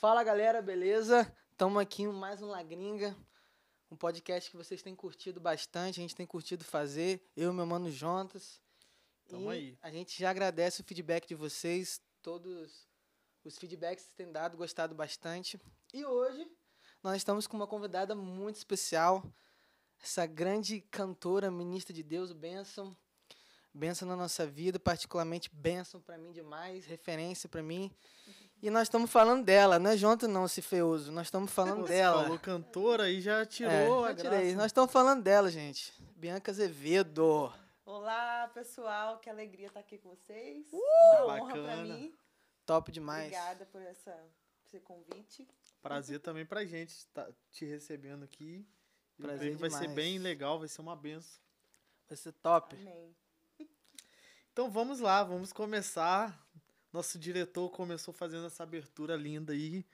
Fala galera, beleza? Estamos aqui em mais um Lagringa, um podcast que vocês têm curtido bastante, a gente tem curtido fazer, eu e meu mano Jontas. Tamo aí. A gente já agradece o feedback de vocês, todos os feedbacks que têm dado, gostado bastante. E hoje nós estamos com uma convidada muito especial, essa grande cantora, ministra de Deus, bênção. Bênção na nossa vida, particularmente bênção para mim demais, referência para mim. E nós estamos falando dela, não é Jontas não, esse feioso. Nós estamos falando Você dela. falou cantora e já tirou a Já tirei. graça. Nós estamos falando dela, gente. Bianca Azevedo. Olá, pessoal. Que alegria estar aqui com vocês. É uma honra Bacana. para mim. Top demais. Obrigada por esse convite. Prazer também pra gente estar te recebendo aqui. Prazer Creio que vai ser demais. bem legal, vai ser uma benção. Vai ser top. Amém. Então vamos lá, vamos começar. Nosso diretor começou fazendo essa abertura linda aí.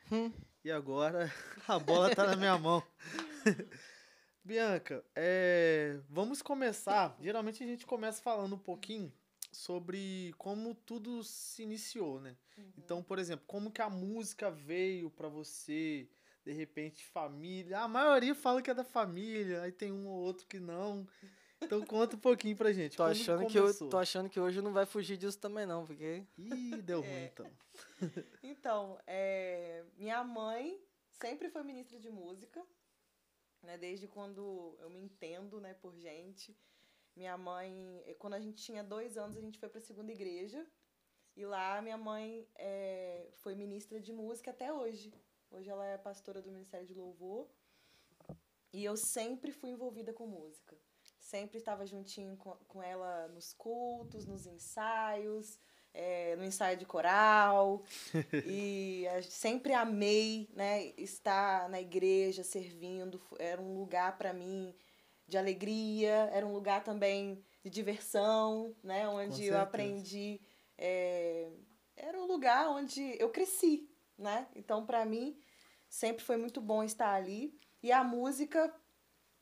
E agora a bola tá na minha mão. Bianca, vamos começar. Geralmente a gente começa falando um pouquinho sobre como tudo se iniciou, né? Então, por exemplo, como que a música veio pra você, de repente família. A maioria fala que é da família, aí tem um ou outro que não. Então conta um pouquinho pra gente. Tô como achando que hoje não vai fugir disso também não, porque... Ih, deu ruim então. Então, minha mãe sempre foi ministra de música, né? Desde quando eu me entendo, né, por gente. Minha mãe, quando a gente tinha 2 anos, a gente foi para a segunda igreja. E lá minha mãe foi ministra de música até hoje. Hoje ela é pastora do Ministério de Louvor. E eu sempre fui envolvida com música. Sempre estava juntinho com ela nos cultos, nos ensaios, no ensaio de coral. E sempre amei, né, estar na igreja servindo. Era um lugar para mim de alegria, era um lugar também de diversão, né, onde eu aprendi. Era um lugar onde eu cresci, né? Então, para mim, sempre foi muito bom estar ali. E a música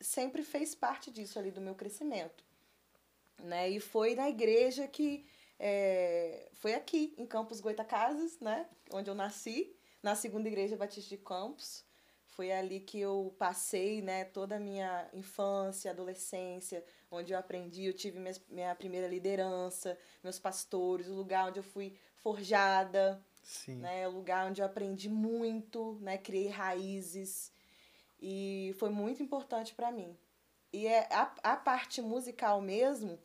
sempre fez parte disso ali, do meu crescimento, né? E foi na igreja que... foi aqui, em Campos Goytacazes, né? Onde eu nasci, na segunda igreja Batista de Campos. Foi ali que eu passei, né, toda a minha infância, adolescência, onde eu aprendi, eu tive minha primeira liderança, meus pastores, o lugar onde eu fui forjada, Sim. né? O lugar onde eu aprendi muito, né? Criei raízes. E foi muito importante para mim. E a parte musical mesmo,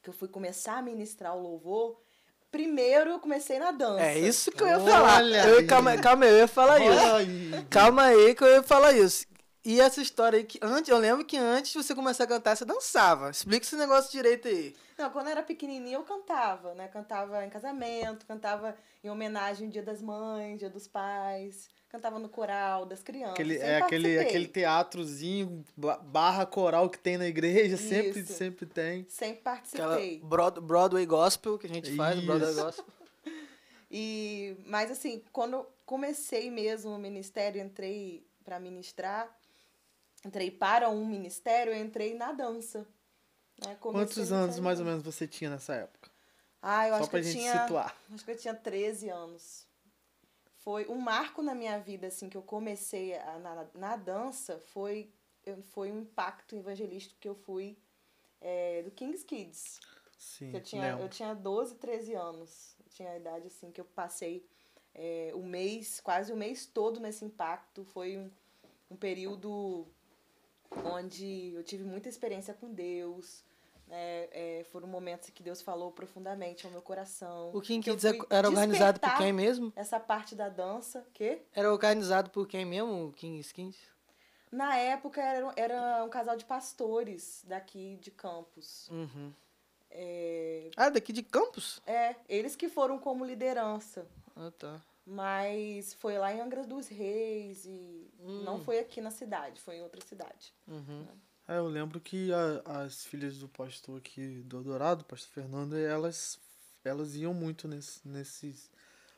que eu fui começar a ministrar o louvor, primeiro eu comecei na dança. É isso que eu ia falar. Calma aí, eu ia falar Olha isso. aí. Calma aí que eu ia falar isso. E essa história aí, que eu lembro que antes de você começar a cantar, você dançava. Explica esse negócio direito aí. Não, quando eu era pequenininha eu cantava, né? Cantava em casamento, cantava em homenagem ao Dia das Mães, Dia dos Pais, cantava no coral das crianças. Aquele teatrozinho barra coral que tem na igreja, Isso. sempre tem. Sempre participei. Aquela Broadway Gospel que a gente faz, Isso. Broadway Gospel. Mas assim, quando eu comecei mesmo o ministério, entrei para ministrar, entrei para um ministério, eu entrei na dança. Né? Quantos anos mais ou menos você tinha nessa época? Eu Só acho pra que gente tinha, situar. acho que eu tinha 13 anos. Foi um marco na minha vida, assim, que eu comecei na dança, foi um impacto evangelístico que eu fui do King's Kids. Sim, Eu tinha 12, 13 anos. Eu tinha a idade, assim, que eu passei quase o mês todo nesse impacto. Foi um período onde eu tive muita experiência com Deus. Foram momentos que Deus falou profundamente ao meu coração. O King Kids era organizado por quem mesmo? Essa parte da dança, quê? Era organizado por quem mesmo, o King's Kids? Na época era um casal de pastores daqui de Campos. Uhum. Daqui de Campos? Eles que foram como liderança. Ah, tá. Mas foi lá em Angra dos Reis e não foi aqui na cidade, foi em outra cidade. Uhum. Eu lembro que as filhas do pastor aqui do Eldorado, pastor Fernando, elas iam muito nesses...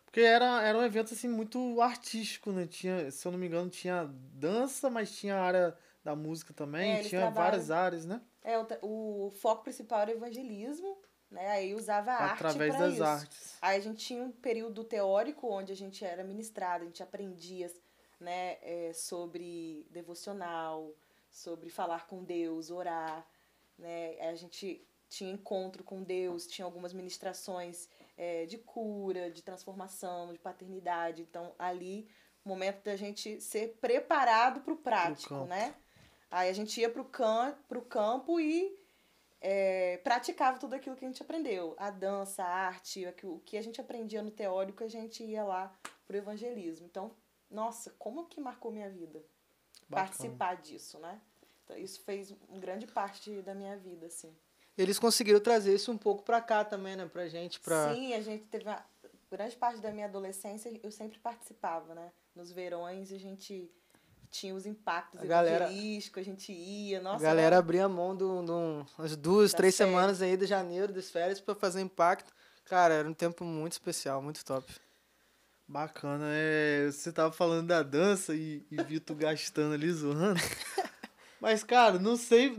Porque era um evento assim muito artístico, né? Tinha, se eu não me engano, tinha dança, mas tinha a área da música também, tinha várias áreas, né? O foco principal era evangelismo, né? Aí usava a arte Através para das isso. artes. Aí a gente tinha um período teórico onde a gente era ministrado, a gente aprendia, né, sobre devocional, sobre falar com Deus, orar, né? A gente tinha encontro com Deus, tinha algumas ministrações de cura, de transformação, de paternidade. Então, ali, o momento da gente ser preparado para o prático, né? Aí a gente ia pro campo e praticava tudo aquilo que a gente aprendeu. A dança, a arte, o que a gente aprendia no teórico, a gente ia lá pro evangelismo. Então, nossa, como que marcou minha vida? Bacana. Participar disso, né? Então, isso fez uma grande parte da minha vida, assim. Eles conseguiram trazer isso um pouco pra cá também, né? Pra gente, pra... Sim, a gente teve grande parte da minha adolescência, eu sempre participava, né? Nos verões, a gente tinha os impactos evangelísticos, a gente ia, nossa... A galera abria mão de umas 2, 3 semanas aí de janeiro, das férias, pra fazer impacto. Cara, era um tempo muito especial, muito top. Bacana, você tava falando da dança e Vitor gastando ali, zoando. Mas, cara, não sei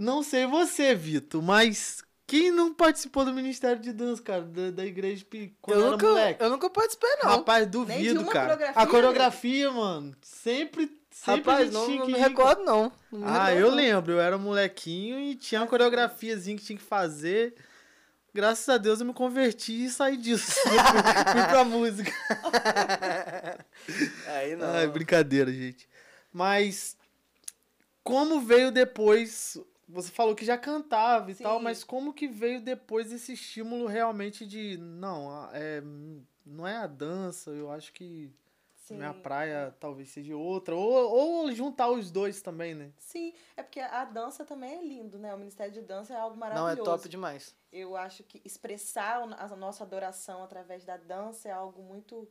você, Vitor, mas quem não participou do Ministério de Dança, cara, da igreja quando era moleque? Eu nunca participei, não. Rapaz, duvido, cara. A coreografia, mano, sempre rapaz, não me recordo, não. Eu lembro, eu era molequinho e tinha uma coreografiazinha que tinha que fazer. Graças a Deus eu me converti e saí disso. Fui pra música. Aí não. Ai, brincadeira, gente. Mas como veio depois... Você falou que já cantava e tal, mas como que veio depois esse estímulo realmente de... Não, não é a dança, eu acho que minha praia talvez seja outra. Ou juntar os dois também, né? Sim, é porque a dança também é lindo, né? O Ministério de Dança é algo maravilhoso. Não, é top demais. Eu acho que expressar a nossa adoração através da dança é algo muito,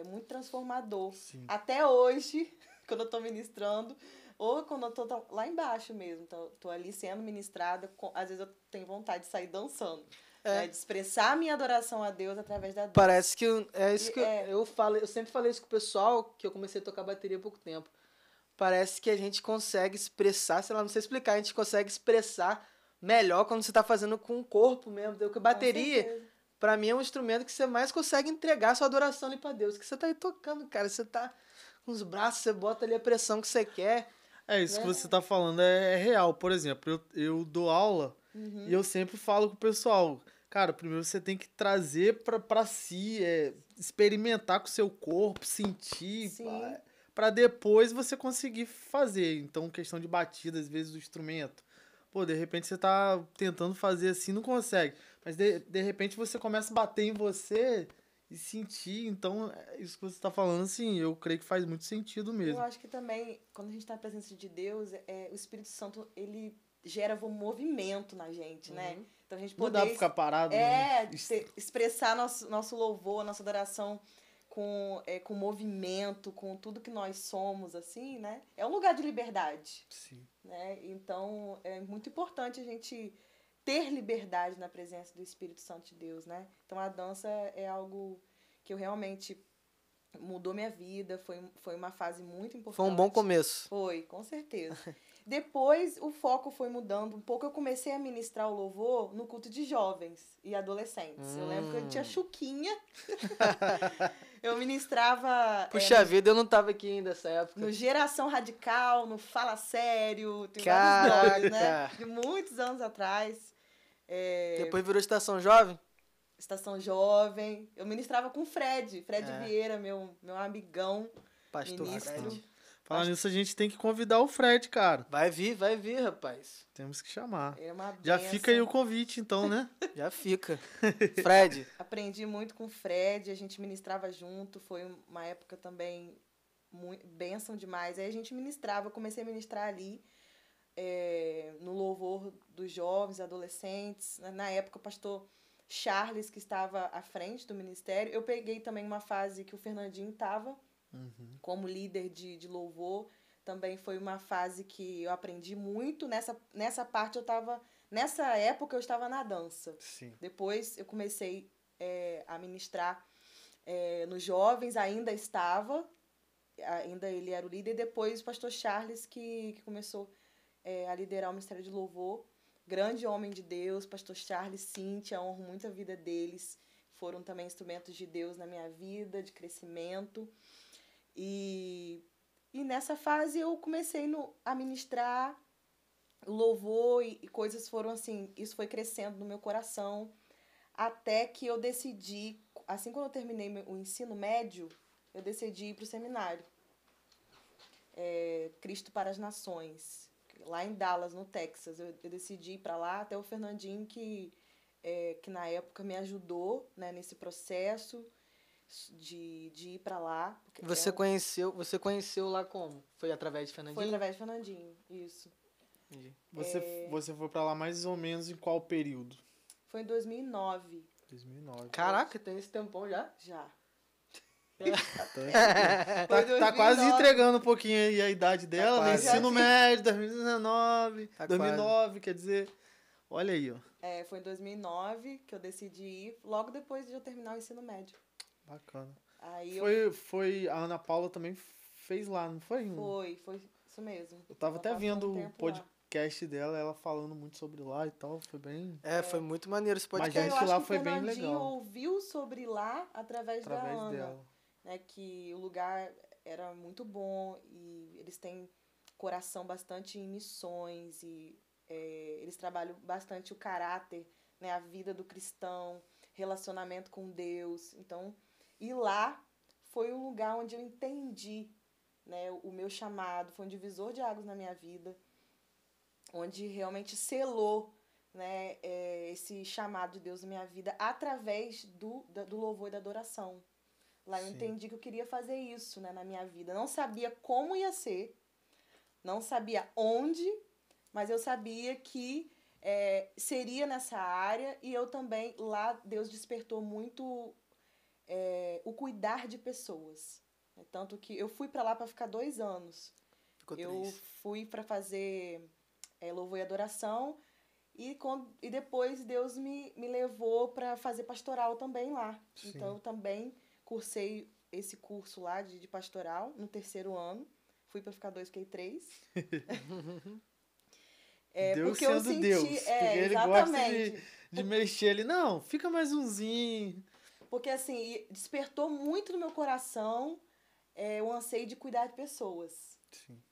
muito transformador. Sim. Até hoje, quando eu tô ministrando, ou quando eu tô lá embaixo mesmo, tô ali sendo ministrada, às vezes eu tenho vontade de sair dançando. De expressar a minha adoração a Deus através da dança. Parece que é isso que eu falo. Eu sempre falei isso com o pessoal, que eu comecei a tocar bateria há pouco tempo. Parece que a gente consegue expressar, sei lá, não sei explicar, a gente consegue expressar melhor quando você tá fazendo com o corpo mesmo. Porque bateria, pra mim, é um instrumento que você mais consegue entregar a sua adoração ali pra Deus. Que você tá aí tocando, cara. Você tá com os braços, você bota ali a pressão que você quer. Isso que você tá falando é real. Por exemplo, eu dou aula e eu sempre falo com o pessoal, cara, primeiro você tem que trazer pra si, experimentar com o seu corpo, sentir, pra depois você conseguir fazer. Então, questão de batida, às vezes, do instrumento. Pô, de repente você tá tentando fazer assim, não consegue. Mas de repente você começa a bater em você e sentir. Então, isso que você tá falando, assim, eu creio que faz muito sentido mesmo. Eu acho que também, quando a gente tá na presença de Deus, o Espírito Santo, ele gera movimento na gente, né? Então a gente poder... Não dá pra ficar parado. expressar nosso louvor, nossa adoração com movimento, com tudo que nós somos, assim, né? É um lugar de liberdade. Sim. Né? Então, é muito importante a gente ter liberdade na presença do Espírito Santo de Deus, né? Então, a dança é algo que eu realmente mudou minha vida, foi uma fase muito importante. Foi um bom começo. Foi, com certeza. Depois, o foco foi mudando um pouco. Eu comecei a ministrar o louvor no culto de jovens e adolescentes. Eu lembro que eu tinha chuquinha. Eu ministrava... Puxa vida, eu não tava aqui ainda nessa época. No Geração Radical, no Fala Sério. Tem Caraca! vários nomes, né? De muitos anos atrás. Depois virou Estação Jovem? Estação Jovem. Eu ministrava com o Fred Vieira, meu amigão. Pastor ministro. Fred. Falando nisso, a gente tem que convidar o Fred, cara. Vai vir, Temos rapaz. que chamar. É uma Já benção. fica aí o convite, então, né? Já fica. Fred. Aprendi muito com o Fred, a gente ministrava junto, foi uma época também bênção demais. Aí a gente ministrava, eu comecei a ministrar ali, no louvor dos jovens, adolescentes. Na época, o pastor Charles, que estava à frente do ministério. Eu peguei também uma fase que o Fernandinho estava como líder de louvor. Também foi uma fase que eu aprendi muito. Nessa parte nessa época eu estava na dança. Sim. Depois eu comecei a ministrar nos jovens, ainda ele era o líder. E depois o pastor Charles que começou a liderar o Ministério de Louvor grande homem de Deus, pastor Charles, Cíntia, honro muito a vida deles. Foram também instrumentos de Deus na minha vida, de crescimento. E nessa fase eu comecei a ministrar louvor e coisas foram assim, isso foi crescendo no meu coração, até que eu decidi, assim quando eu terminei o ensino médio, eu decidi ir para o seminário. Cristo para as Nações, lá em Dallas, no Texas. Eu decidi ir para lá, até o Fernandinho, que na época me ajudou, né, nesse processo de ir para lá. Você conheceu lá como? Foi através de Fernandinho? Foi através de Fernandinho, isso. Entendi. Você foi pra lá mais ou menos em qual período? Foi em 2009. 2009. Caraca, tem esse tempão já? Já. Tá quase entregando um pouquinho aí a idade dela, né? quase. Ensino médio, 2019, Tá 2009, quer dizer... Olha aí, ó. Foi em 2009 que eu decidi ir, logo depois de eu terminar o ensino médio. Bacana. Aí Foi a Ana Paula também fez lá, não foi? Foi isso mesmo. Eu tava Ela até passou vendo um o tempo podcast dela, ela falando muito sobre lá e tal, foi bem... Foi muito maneiro esse Mas podcast. gente, eu acho lá que foi o bem Fernandinho legal. ouviu sobre lá através da Ana. dela. Né, que o lugar era muito bom e eles têm coração bastante em missões e eles trabalham bastante o caráter, né, a vida do cristão, relacionamento com Deus. Então, e lá foi um lugar onde eu entendi, né, o meu chamado, foi um divisor de águas na minha vida, onde realmente selou, né, esse chamado de Deus na minha vida através do louvor e da adoração. Lá eu entendi que eu queria fazer isso, né, na minha vida. Não sabia como ia ser, não sabia onde, mas eu sabia que seria nessa área. E eu também, lá Deus despertou muito o cuidar de pessoas. Tanto que eu fui para lá para ficar 2 anos. Eu fui para fazer louvor e adoração e depois Deus me levou para fazer pastoral também lá. Sim. Então eu também cursei esse curso lá de pastoral no 3º ano. Fui para ficar 2, fiquei 3. Deus porque sendo eu senti, Deus. Porque ele exatamente. gosta de mexer ali. Não, fica mais umzinho. Porque assim, despertou muito no meu coração o anseio de cuidar de pessoas. Sim.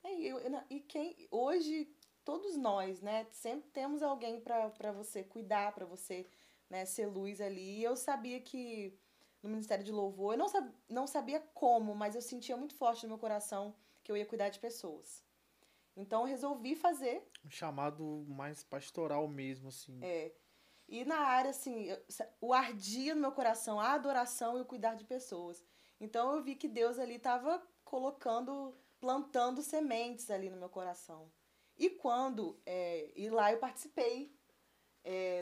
Hoje, todos nós, né, sempre temos alguém para você cuidar, para você, né, ser luz ali. E eu sabia que no Ministério de Louvor, eu não sabia como, mas eu sentia muito forte no meu coração que eu ia cuidar de pessoas. Então, eu resolvi fazer. Um chamado mais pastoral mesmo, assim. E na área, assim, o ardia no meu coração, a adoração e o cuidar de pessoas. Então, eu vi que Deus ali estava plantando sementes ali no meu coração. E e lá eu participei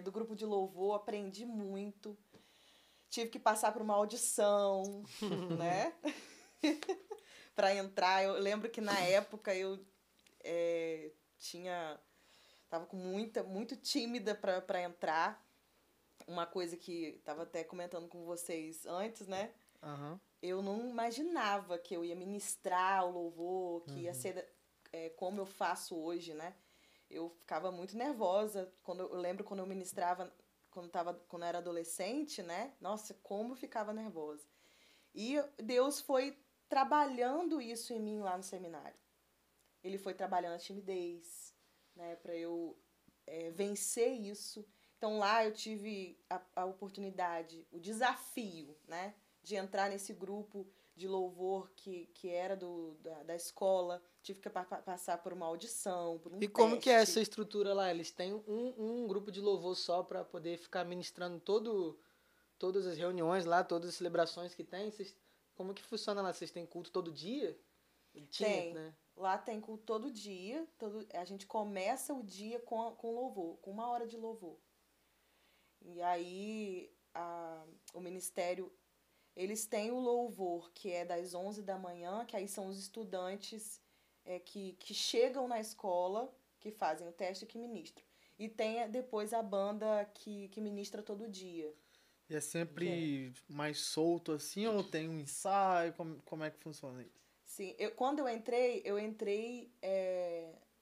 do grupo de louvor, aprendi muito. Tive que passar por uma audição, né? Para entrar. Eu lembro que na época eu tava muito tímida para entrar. Uma coisa que tava até comentando com vocês antes, né? Uhum. Eu não imaginava que eu ia ministrar o louvor, que ia ser como eu faço hoje, né? Eu ficava muito nervosa. Eu lembro quando eu ministrava, quando eu era adolescente, né? Nossa, como eu ficava nervosa. E Deus foi trabalhando isso em mim lá no seminário. Ele foi trabalhando a timidez, né? Para eu vencer isso. Então lá eu tive a oportunidade, o desafio, né? De entrar nesse grupo de louvor que era da escola. Tive que passar por uma audição, por um teste. E como que é essa estrutura lá? Eles têm um grupo de louvor só para poder ficar ministrando todas as reuniões lá, todas as celebrações que tem? Como que funciona lá? Vocês têm culto todo dia? Tem. Né? Lá tem culto todo dia. A gente começa o dia com louvor, com 1 hora de louvor. E aí o ministério... Eles têm o louvor, que é das 11 da manhã, que aí são os estudantes que chegam na escola, que fazem o teste e que ministram. E tem depois a banda que ministra todo dia. E é sempre mais solto assim, ou tem um ensaio? Como é que funciona isso? Sim, quando eu entrei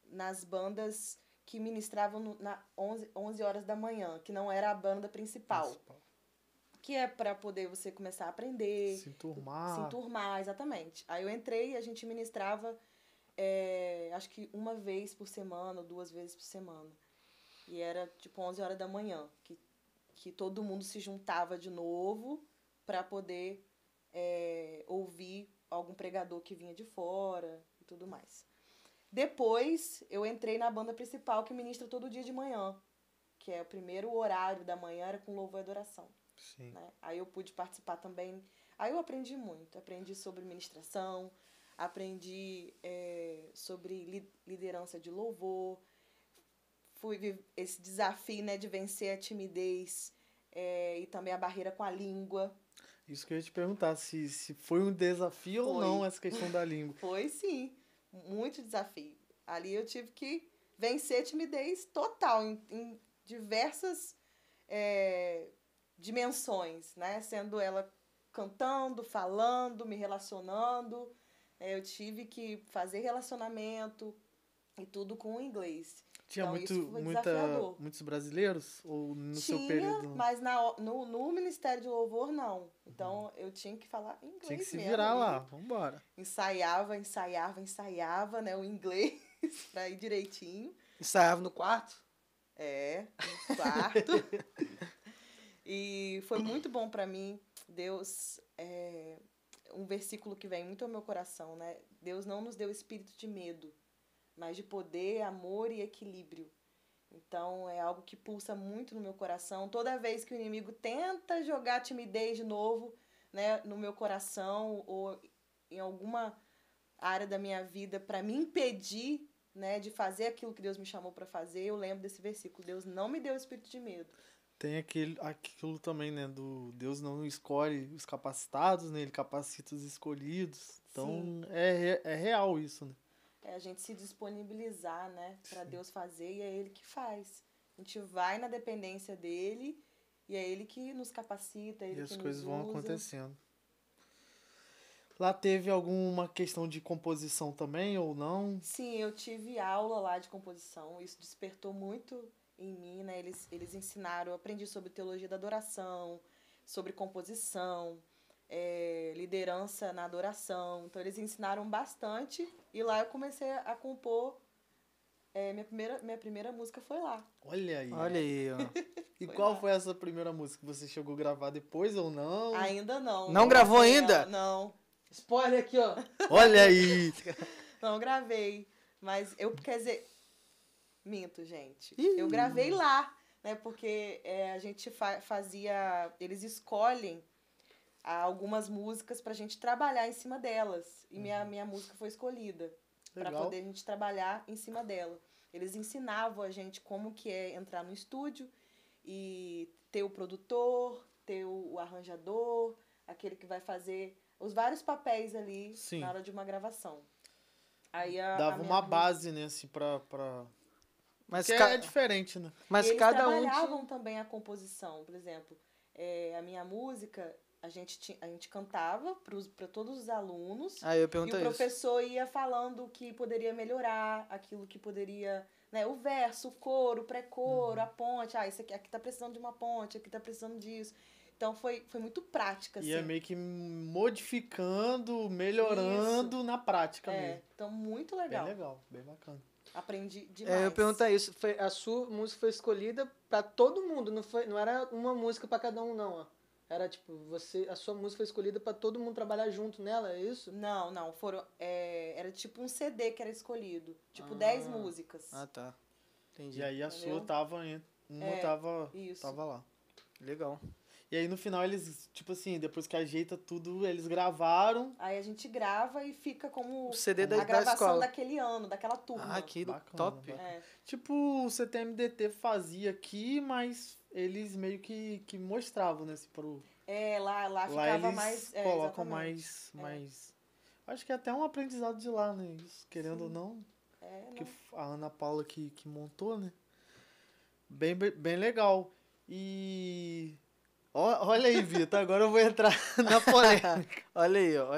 nas bandas que ministravam na 11 horas da manhã, que não era a banda principal. Que é para poder você começar a aprender. Se enturmar. Se enturmar, exatamente. Aí eu entrei e a gente ministrava, acho que uma vez por semana, ou 2 vezes por semana. E era tipo 11 horas da manhã, que todo mundo se juntava de novo para poder ouvir algum pregador que vinha de fora e tudo mais. Depois, eu entrei na banda principal que ministra todo dia de manhã, que é o primeiro horário da manhã, era com louvor e adoração. Sim. Né? Aí eu pude participar também. Aí eu aprendi muito. Aprendi sobre ministração, aprendi sobre liderança de louvor. Fui esse desafio, né, de vencer a timidez e também a barreira com a língua. Isso que eu ia te perguntar, se foi um desafio ou não essa questão da língua. Foi sim, muito desafio. Ali eu tive que vencer a timidez total, em diversas dimensões, né? Sendo ela cantando, falando, me relacionando. Eu tive que fazer relacionamento e tudo com o inglês. Tinha Então, isso foi desafiador. muitos brasileiros? Ou no seu Tinha, período? mas no Ministério de Louvor, não. Então, eu tinha que falar inglês mesmo. Tinha que se virar lá, vambora. Ensaiava, né, o inglês pra ir direitinho. Ensaiava no quarto? No quarto. E foi muito bom pra mim. Deus, um versículo que vem muito ao meu coração, né? Deus não nos deu espírito de medo, mas de poder, amor e equilíbrio. Então, é algo que pulsa muito no meu coração. Toda vez que o inimigo tenta jogar timidez de novo, né, no meu coração ou em alguma área da minha vida para me impedir, né, de fazer aquilo que Deus me chamou para fazer, eu lembro desse versículo. Deus não me deu espírito de medo. Tem aquilo também, né, do Deus não escolhe os capacitados, né, ele capacita os escolhidos. Então, é real isso, né? A gente se disponibilizar, né, para Deus fazer, e é Ele que faz. A gente vai na dependência dEle, e é Ele que nos capacita, Ele que nos usa. E as coisas vão acontecendo. Lá teve alguma questão de composição também, ou não? Sim, eu tive aula lá de composição, isso despertou muito em mim, né, eles ensinaram, eu aprendi sobre teologia da adoração, sobre composição, liderança na adoração. Então, eles ensinaram bastante. E lá eu comecei a compor. Minha primeira música foi lá. Olha aí. Olha aí, ó. E qual foi essa primeira música? Você chegou a gravar depois ou não? Ainda não. Não gravou ainda? Não. Spoiler aqui, ó. Olha aí. Não gravei. Mas quer dizer, minto, gente. Ih. Eu gravei lá, né? Porque a gente fazia... Eles escolhem algumas músicas pra gente trabalhar em cima delas. E minha música foi escolhida para poder a gente trabalhar em cima dela. Eles ensinavam a gente como que é entrar no estúdio e ter o produtor, ter o arranjador, aquele que vai fazer os vários papéis ali na hora de uma gravação. Aí dava uma base, né, assim, pra... Mas é diferente, né? Mas eles cada trabalhavam também a composição. Por exemplo, a minha música... A gente cantava para todos os alunos. Eu pergunto e o professor ia falando o que poderia melhorar, aquilo que poderia... Né, o verso, o coro, o pré-coro, a ponte. Isso aqui tá precisando de uma ponte, aqui tá precisando disso. Então, foi muito prática, assim. Ia meio que modificando, melhorando na prática mesmo. Então, muito legal. Bem legal, bem bacana. Aprendi demais. Eu pergunto isso. A sua música foi escolhida para todo mundo, não era uma música para cada um, não, ó. Era tipo, a sua música foi escolhida pra todo mundo trabalhar junto nela, é isso? Não. Era tipo um CD que era escolhido. Tipo 10 músicas. Tá. Entendi. E aí a sua tava lá. Legal. E aí no final eles, tipo assim, depois que ajeita tudo, eles gravaram. Aí a gente grava e fica como o CD a da gravação escola. Daquele ano, daquela turma. Que bacana, top. Bacana. Tipo, o CTMDT fazia aqui, mas eles meio que mostravam, né, assim, lá ficava eles mais... colocam mais... Acho que é até um aprendizado de lá, né, isso, querendo ou não. Porque a Ana Paula que montou, né. Bem legal. E... Olha aí, Vitor, agora eu vou entrar na polêmica. Olha aí, ó.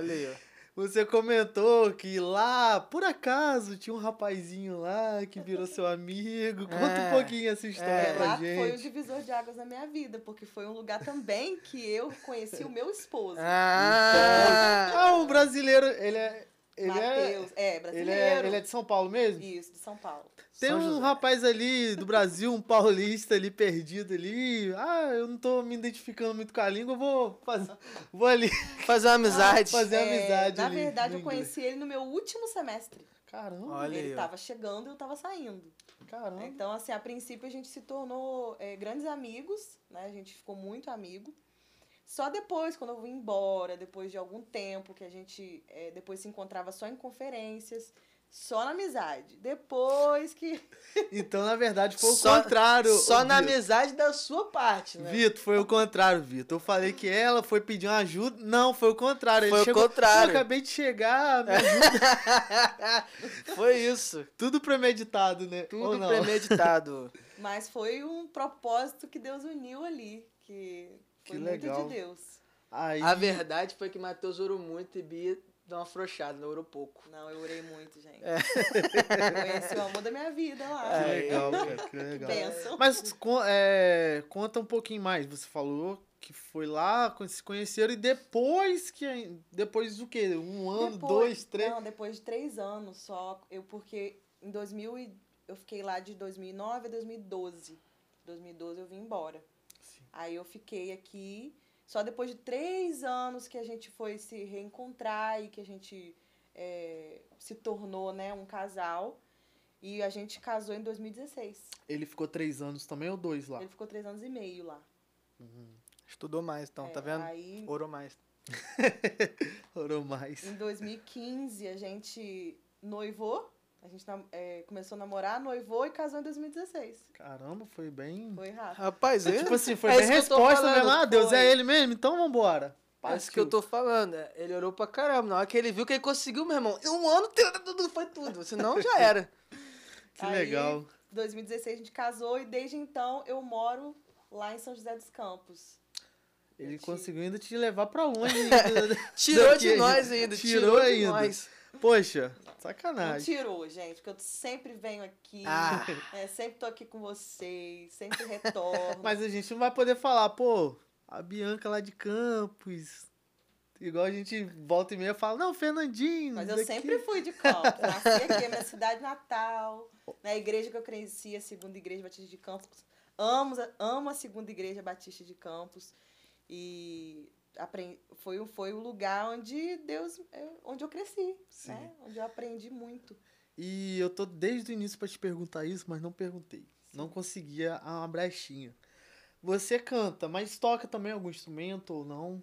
Você comentou que lá, por acaso, tinha um rapazinho lá que virou seu amigo. Conta um pouquinho essa história pra Lá foi o gente. divisor de águas na minha vida, porque foi um lugar também que eu conheci o meu esposo. Ah, O brasileiro, ele é Matheus, brasileiro. ele é de São Paulo mesmo? Isso, de São Paulo. Tem São um José. rapaz ali do Brasil, um paulista ali perdido ali. Eu não tô me identificando muito com a língua, vou ali fazer uma amizade. fazer amizade Na ali verdade, no eu conheci ele no meu último semestre. Caramba, Olha Ele aí, ó. tava chegando e eu tava saindo. caramba. Então, assim, a princípio a gente se tornou grandes amigos, né? A gente ficou muito amigo. Só depois, quando eu vim embora, depois de algum tempo, que a gente depois se encontrava só em conferências, só na amizade. Depois que... Então, na verdade, foi o Só- contrário. Só ô, na Vitor. amizade da sua parte, né? Vitor, foi o contrário, Vitor. Eu falei que ela foi pedir uma ajuda. Não, foi o contrário. Foi Ele o chegou, contrário. Eu acabei de chegar, me ajuda. Foi isso. Tudo premeditado, né? Ou Tudo não? premeditado. Mas foi um propósito que Deus uniu ali, que foi Que muito legal. de Deus. Aí, A verdade foi que Matheus orou muito e Bia deu uma afrouxada, não orou pouco. Não, eu orei muito, gente. Eu conheci o amor da minha vida lá. Que É. legal, cara, que legal. Bênção. Mas conta um pouquinho mais. Você falou que foi lá, se conheceram e depois depois do quê? Um ano, dois, três? Não, depois de 3 anos só. Porque em 2000 eu fiquei lá de 2009 a 2012. 2012 eu vim embora. Sim. Aí eu fiquei aqui. Só depois de 3 anos que a gente foi se reencontrar e que a gente se tornou, né, um casal. E a gente casou em 2016. Ele ficou 3 anos também ou 2 lá? Ele ficou 3 anos e meio lá. Estudou mais, então, tá vendo? Aí, Orou mais. Orou mais. em 2015, a gente noivou. A gente começou a namorar, noivou e casou em 2016. Caramba, foi bem... Foi rápido. Rapaz, Tipo assim, foi é bem isso que eu tô resposta falando, mesmo. Ah, Deus, foi. é ele mesmo? Então vambora. é isso que eu tô falando. Ele orou pra caramba. Na hora que ele viu que ele conseguiu, meu irmão, em um ano foi tudo. Senão já era. Que Aí, legal. 2016 a gente casou e desde então eu moro lá em São José dos Campos. Ele Eu conseguiu ainda te levar pra longe. Tirou Daqui, de nós ainda. tirou de ainda. nós. Poxa, Não sacanagem. tirou, gente, porque eu sempre venho aqui, Ah. sempre tô aqui com vocês, sempre retorno. Mas a gente não vai poder falar, pô, a Bianca lá de Campos. Igual a gente volta e meia fala, não, Fernandinho. Mas eu daqui. sempre fui de Campos. Nasci aqui, é minha cidade natal. Na igreja que eu cresci, a Segunda Igreja Batista de Campos. Amo a Segunda Igreja Batista de Campos. E foi o lugar onde onde eu cresci. Sim. Né? Onde eu aprendi muito. E eu tô desde o início pra te perguntar isso, mas não perguntei. Não conseguia uma brechinha. Você canta, mas toca também algum instrumento ou não?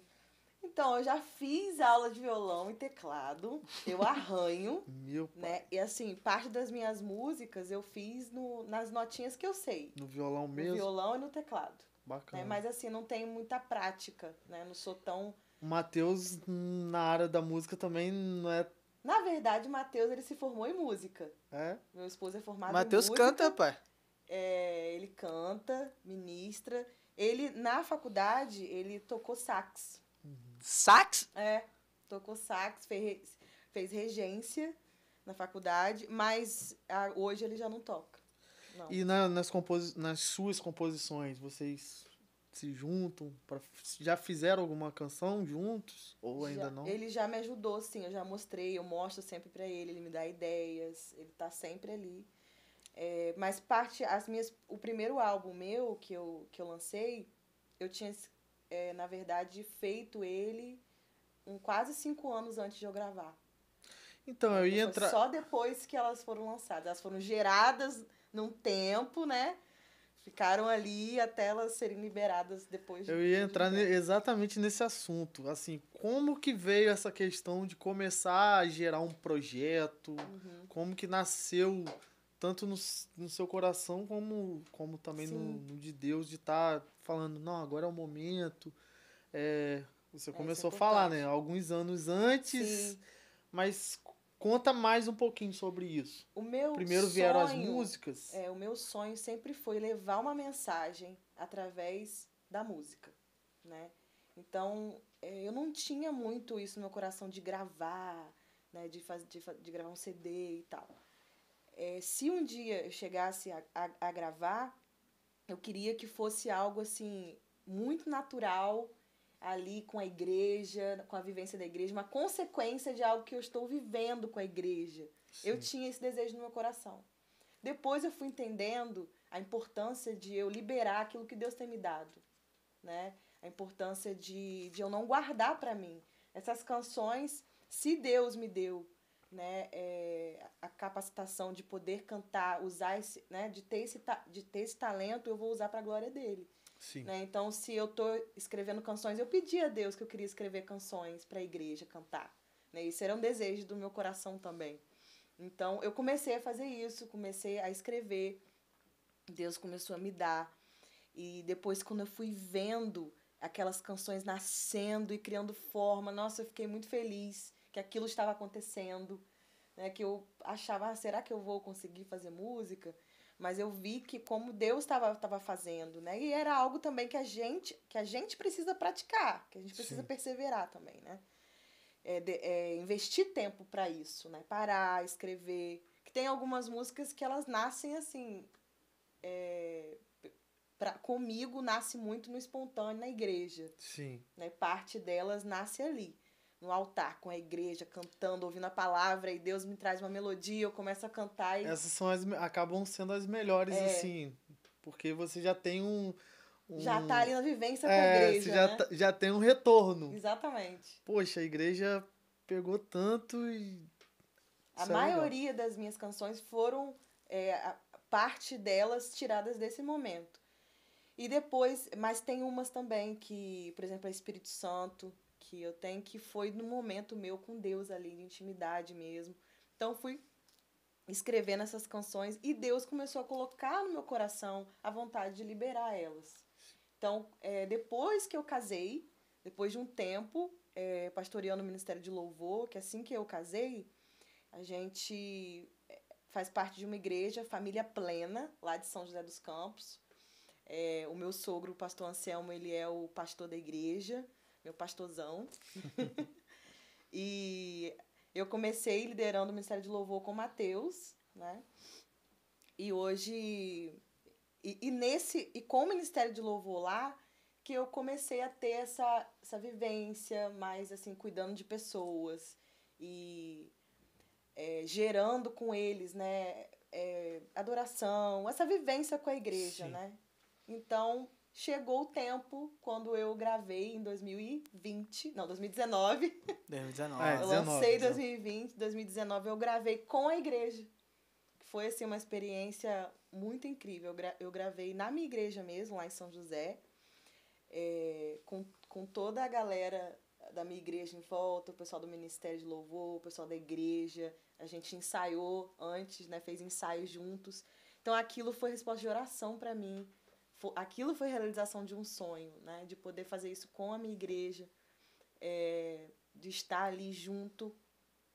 Então, eu já fiz aula de violão e teclado. Eu arranho. Meu pai, Né? E assim, parte das minhas músicas eu fiz nas notinhas que eu sei. no violão No mesmo? violão e no teclado. Bacana. Né? Mas assim, não tenho muita prática, né? Não sou tão... O Matheus, na área da música, também não é... Na verdade, o Matheus, ele se formou em música. É? Meu esposo é formado Matheus em música. canta, pai. Ele canta, ministra. Ele, na faculdade, ele tocou sax. Sax? Tocou sax, fez regência na faculdade, mas hoje ele já não toca. Não. E nas suas composições, vocês se juntam? Já fizeram alguma canção juntos? Ou ainda não? Ele já me ajudou, sim. Eu já mostrei, eu mostro sempre pra ele. Ele me dá ideias. Ele tá sempre ali. Mas o primeiro álbum meu que eu lancei, eu tinha, na verdade, feito ele quase 5 anos antes de eu gravar. Então, eu ia Foi entrar... só depois que elas foram lançadas. Elas foram geradas num tempo, né? Ficaram ali até elas serem liberadas depois de... Eu ia entrar de tempo. exatamente nesse assunto. Assim, como que veio essa questão de começar a gerar um projeto? Uhum. Como que nasceu, tanto no seu coração, como também Sim. no de Deus, de estar falando, não, agora é o momento. Você começou a isso é falar, importante. né? Alguns anos antes, Sim. mas conta mais um pouquinho sobre isso. O meu Primeiro vieram as sonho- músicas. O meu sonho sempre foi levar uma mensagem através da música, né? Então, eu não tinha muito isso no meu coração de gravar, né, de gravar um CD e tal. Se um dia eu chegasse a gravar, eu queria que fosse algo assim muito natural ali com a igreja, com a vivência da igreja, uma consequência de algo que eu estou vivendo com a igreja. Sim. Eu tinha esse desejo no meu coração. Depois eu fui entendendo a importância de eu liberar aquilo que Deus tem me dado, né? A importância de eu não guardar para mim. Essas canções, se Deus me deu, né, a capacitação de poder cantar, usar esse, né, de ter esse talento, eu vou usar para a glória dele. Sim. Né? Então, se eu estou escrevendo canções, eu pedi a Deus que eu queria escrever canções para a igreja cantar. Né? Isso era um desejo do meu coração também. Então, eu comecei a fazer isso, comecei a escrever. Deus começou a me dar. E depois, quando eu fui vendo aquelas canções nascendo e criando forma, nossa, eu fiquei muito feliz que aquilo estava acontecendo. Né? Que eu achava, será que eu vou conseguir fazer música? Mas eu vi que como Deus estava fazendo, né? E era algo também que a gente precisa praticar, que a gente precisa perseverar também, né? Investir tempo para isso, né? Parar, escrever. Que tem algumas músicas que elas nascem assim... comigo, nasce muito no espontâneo, na igreja. Sim. Né? Parte delas nasce ali. No altar, com a igreja, cantando, ouvindo a palavra, e Deus me traz uma melodia, eu começo a cantar e... Essas são acabam sendo as melhores, assim, porque você já tem já tá ali na vivência com a igreja, você já, né? já tem um retorno. Exatamente. Poxa, a igreja pegou tanto e... A maioria das minhas canções foram, parte delas, tiradas desse momento. E depois, mas tem umas também que, por exemplo, é Espírito Santo, que eu tenho, que foi no momento meu com Deus ali, de intimidade mesmo. Então, fui escrevendo essas canções e Deus começou a colocar no meu coração a vontade de liberar elas. Então, depois que eu casei, depois de um tempo, pastoreando o Ministério de Louvor, que assim que eu casei, a gente faz parte de uma igreja, Família Plena, lá de São José dos Campos. O meu sogro, o pastor Anselmo, ele é o pastor da igreja, meu pastorzão. E eu comecei liderando o Ministério de Louvor com o Mateus, né? E hoje... E com o Ministério de Louvor lá, que eu comecei a ter essa vivência mais, assim, cuidando de pessoas e gerando com eles, né? Adoração, essa vivência com a igreja, né? Então, chegou o tempo, quando eu gravei em 2019. 2019. Eu lancei em 2020, 2019 eu gravei com a igreja. Foi, assim, uma experiência muito incrível. Eu gravei na minha igreja mesmo, lá em São José, com toda a galera da minha igreja em volta, o pessoal do Ministério de Louvor, o pessoal da igreja. A gente ensaiou antes, né? Fez ensaios juntos. Então, aquilo foi resposta de oração para mim. Aquilo foi realização de um sonho, né? De poder fazer isso com a minha igreja, de estar ali junto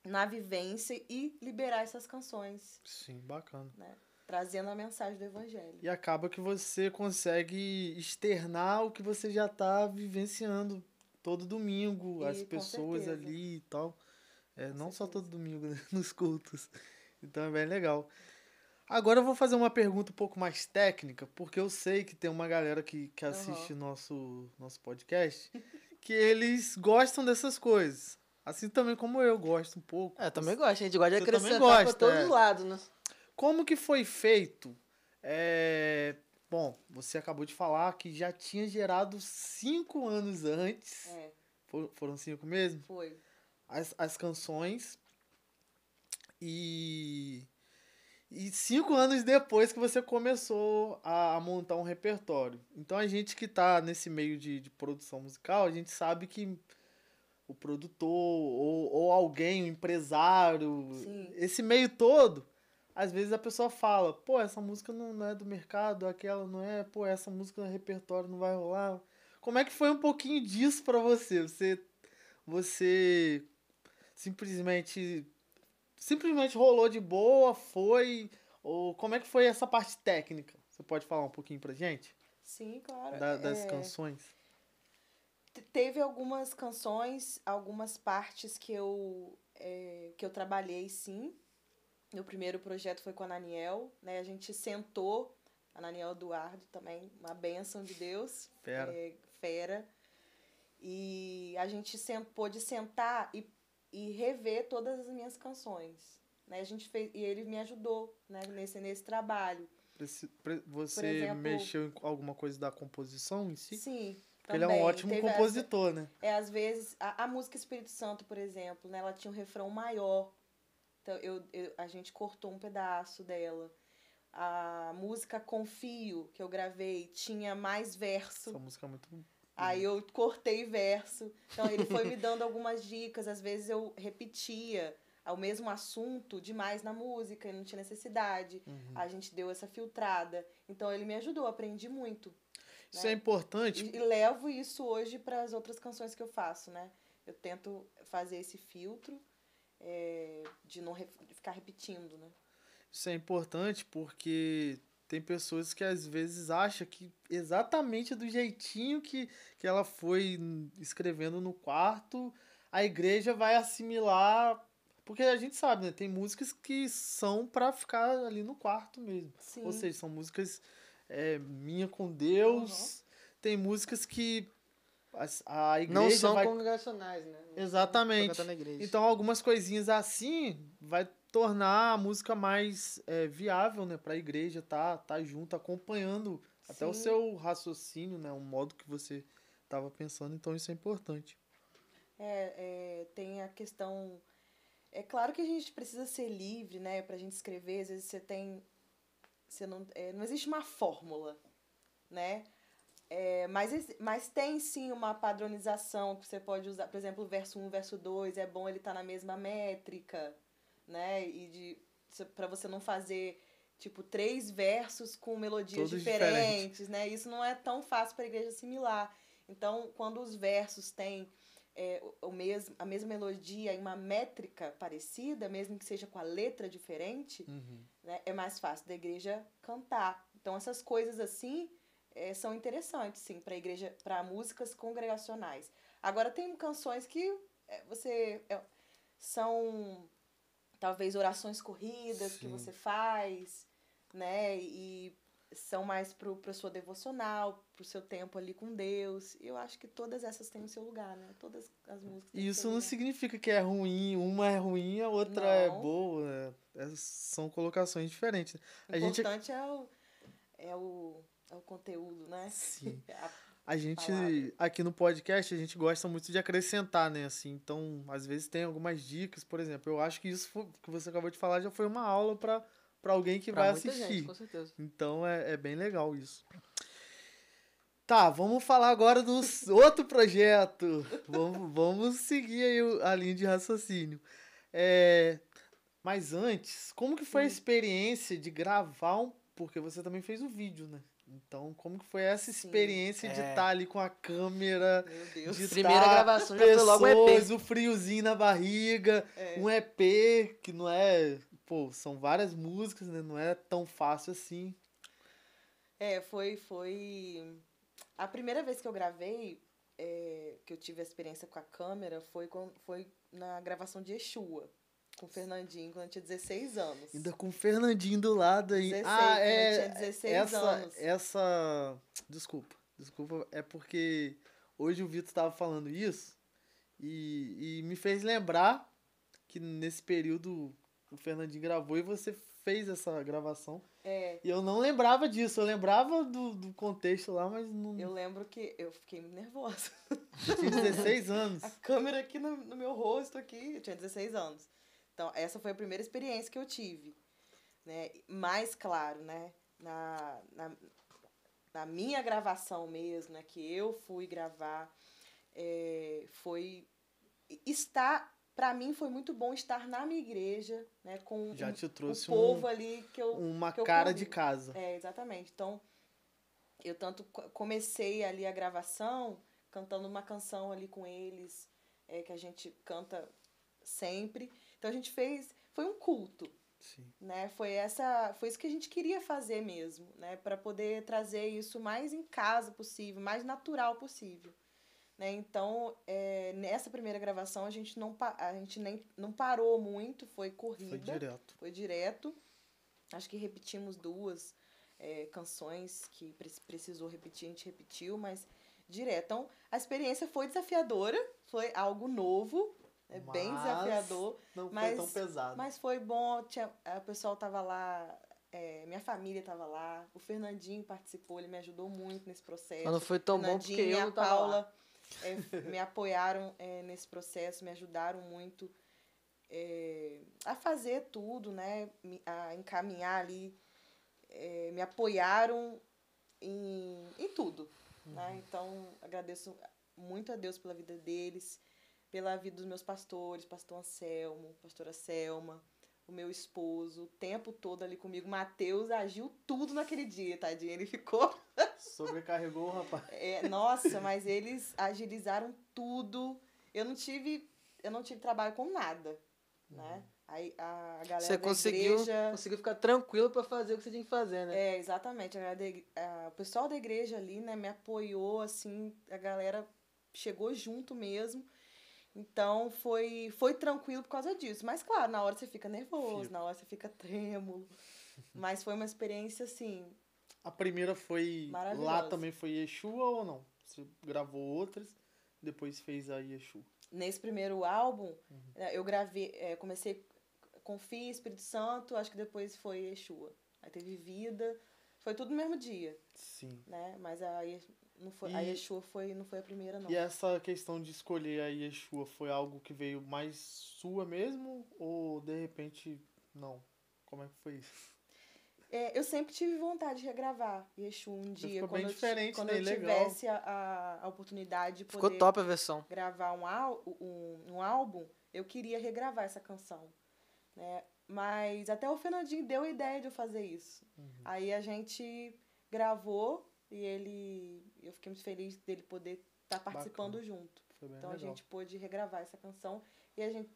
na vivência e liberar essas canções. Sim, bacana. Né? Trazendo a mensagem do evangelho. E acaba que você consegue externar o que você já está vivenciando todo domingo, as pessoas ali e tal. Não só todo domingo, né? Nos cultos. Então é bem legal. Agora eu vou fazer uma pergunta um pouco mais técnica, porque eu sei que tem uma galera que assiste nosso podcast que eles gostam dessas coisas. Assim também como eu gosto um pouco. Também gosto. A gente gosta de acrescentar para todos os lados, né? Como que foi feito? Bom, você acabou de falar que já tinha gerado 5 anos antes. Foram 5 mesmo? Foi. As canções. E 5 anos depois que você começou a montar um repertório. Então a gente que tá nesse meio de produção musical, a gente sabe que o produtor ou alguém, um empresário, esse meio todo, às vezes a pessoa fala, pô, essa música não é do mercado, aquela não é, pô, essa música no repertório não vai rolar. Como é que foi um pouquinho disso pra você? Você simplesmente rolou de boa, foi... Ou como é que foi essa parte técnica? Você pode falar um pouquinho pra gente? Sim, claro. Das canções? Teve algumas canções, algumas partes que eu trabalhei, sim. Meu primeiro projeto foi com a Naniel, né? A gente sentou, a Naniel Eduardo também, uma bênção de Deus. Fera. Fera. E a gente pôde sentar e rever todas as minhas canções. Né? A gente fez, e ele me ajudou, né? nesse trabalho. Você exemplo, mexeu em alguma coisa da composição em si? Sim, porque ele é um ótimo compositor, né? Às vezes, a música Espírito Santo, por exemplo, né? Ela tinha um refrão maior. Então, a gente cortou um pedaço dela. A música Confio, que eu gravei, tinha mais verso. Essa música é muito... Aí eu cortei verso. Então, ele foi me dando algumas dicas. Às vezes, eu repetia o mesmo assunto demais na música e não tinha necessidade. A gente deu essa filtrada. Então, ele me ajudou, aprendi muito. Isso é importante. E levo isso hoje para as outras canções que eu faço, né? Eu tento fazer esse filtro de não ficar repetindo, né? Isso é importante porque tem pessoas que às vezes acham que exatamente do jeitinho que ela foi escrevendo no quarto, a igreja vai assimilar. Porque a gente sabe, né? Tem músicas que são pra ficar ali no quarto mesmo. Sim. Ou seja, são músicas minha com Deus. Tem músicas que a igreja não são congregacionais, né? Não exatamente. Na igreja. Então, algumas coisinhas assim vai tornar a música mais viável, né? Pra igreja tá junto, acompanhando até o seu raciocínio, né? O modo que você tava pensando. Então, isso é importante. Tem a questão... É claro que a gente precisa ser livre, né? Pra gente escrever. Às vezes não existe uma fórmula, né? Mas tem sim uma padronização que você pode usar. Por exemplo, o verso 1, verso 2, é bom ele estar na mesma métrica, né? Pra você não fazer, tipo, 3 versos com melodias todos diferentes, né? Isso não é tão fácil para a igreja assimilar. Então, quando os versos têm a mesma melodia e uma métrica parecida, mesmo que seja com a letra diferente, né, é mais fácil da igreja cantar. Então, essas coisas assim são interessantes, sim, para igreja, para músicas congregacionais. Agora, tem canções que são talvez orações corridas que você faz, né? E são mais para sua devocional, pro seu tempo ali com Deus. E eu acho que todas essas têm o seu lugar, né? Todas as músicas têm o seu Isso não lugar. significa que é ruim, uma é ruim, a outra é boa. São colocações diferentes. O importante é o conteúdo, né? Sim. A gente, aqui no podcast, a gente gosta muito de acrescentar, né? Assim, então, às vezes tem algumas dicas, por exemplo. Eu acho que isso que você acabou de falar já foi uma aula para alguém que vai assistir. Gente, com certeza. Então, é bem legal isso. Tá, vamos falar agora do outro projeto. Vamos seguir aí a linha de raciocínio. Mas antes, como que foi a experiência de gravar porque você também fez o vídeo, né? Então, como que foi essa experiência de estar ali com a câmera? Meu Deus. De Primeira gravação já foi logo EP. O friozinho na barriga, um EP que não é... Pô, são várias músicas, né? Não é tão fácil assim. Foi... A primeira vez que eu gravei, que eu tive a experiência com a câmera, foi na gravação de Yeshua. Com o Fernandinho, quando eu tinha 16 anos. Ainda com o Fernandinho do lado aí. 16, quando eu tinha 16 anos. Desculpa, é porque hoje o Vitor estava falando isso e me fez lembrar que nesse período o Fernandinho gravou e você fez essa gravação. E eu não lembrava disso, eu lembrava do contexto lá, mas não... Eu lembro que eu fiquei nervosa. Eu tinha 16 anos. A câmera aqui no meu rosto, aqui, eu tinha 16 anos. Então, essa foi a primeira experiência que eu tive, né? Mais claro, né? Na minha gravação mesmo, né? Que eu fui gravar, para mim foi muito bom estar na minha igreja, né? Com Já te trouxe o povo ali que eu uma que eu cara convivo. de casa. Exatamente. Então, eu tanto comecei ali a gravação cantando uma canção ali com eles, que a gente canta sempre. Então a gente foi um culto. Sim. Né? Foi isso que a gente queria fazer mesmo, né? Para poder trazer isso mais em casa possível, mais natural possível. né? Então, nessa primeira gravação, a gente nem não parou muito, foi corrida. Foi direto. Acho que repetimos 2 canções que precisou repetir, a gente repetiu, mas direto. Então, a experiência foi desafiadora, foi algo novo, bem desafiador. Não foi tão pesado. Mas foi bom, o pessoal tava lá, minha família tava lá, o Fernandinho participou, ele me ajudou muito nesse processo. Mas não foi tão bom porque eu não tava a Paula lá. Me apoiaram nesse processo, me ajudaram muito a fazer tudo, né? A encaminhar ali, me apoiaram em tudo, né? Então, agradeço muito a Deus pela vida deles, pela vida dos meus pastores, pastor Anselmo, pastora Selma, o meu esposo, o tempo todo ali comigo. Mateus agiu tudo naquele dia, tadinho. Ele ficou... Sobrecarregou o rapaz. Nossa, mas eles agilizaram tudo. Eu não tive trabalho com nada, né? Aí a galera você da conseguiu ficar tranquilo para fazer o que você tinha que fazer, né? Exatamente. O pessoal da igreja ali, né, me apoiou, assim, a galera chegou junto mesmo. Então, foi tranquilo por causa disso. Mas, claro, na hora você fica nervoso, na hora você fica trêmulo. Mas foi uma experiência, assim... A primeira foi... Lá também foi Yeshua ou não? Você gravou outras, depois fez a Yeshua. Nesse primeiro álbum, eu gravei... comecei com Fih, Espírito Santo, acho que depois foi Yeshua. Aí teve Vida. Foi tudo no mesmo dia. Sim. Né? Mas a Yeshua não foi a primeira, não. E essa questão de escolher a Yeshua foi algo que veio mais sua mesmo? Ou, de repente, não? Como é que foi isso? Eu sempre tive vontade de regravar Yeshua um dia. Ficou bem diferente, quando né? eu tivesse a oportunidade de poder... Ficou top a versão. Gravar um álbum, eu queria regravar essa canção. Né? Mas até o Fernandinho deu a ideia de eu fazer isso. Aí a gente gravou e eu fiquei muito feliz dele poder estar participando junto. Então legal. A gente pôde regravar essa canção e a gente,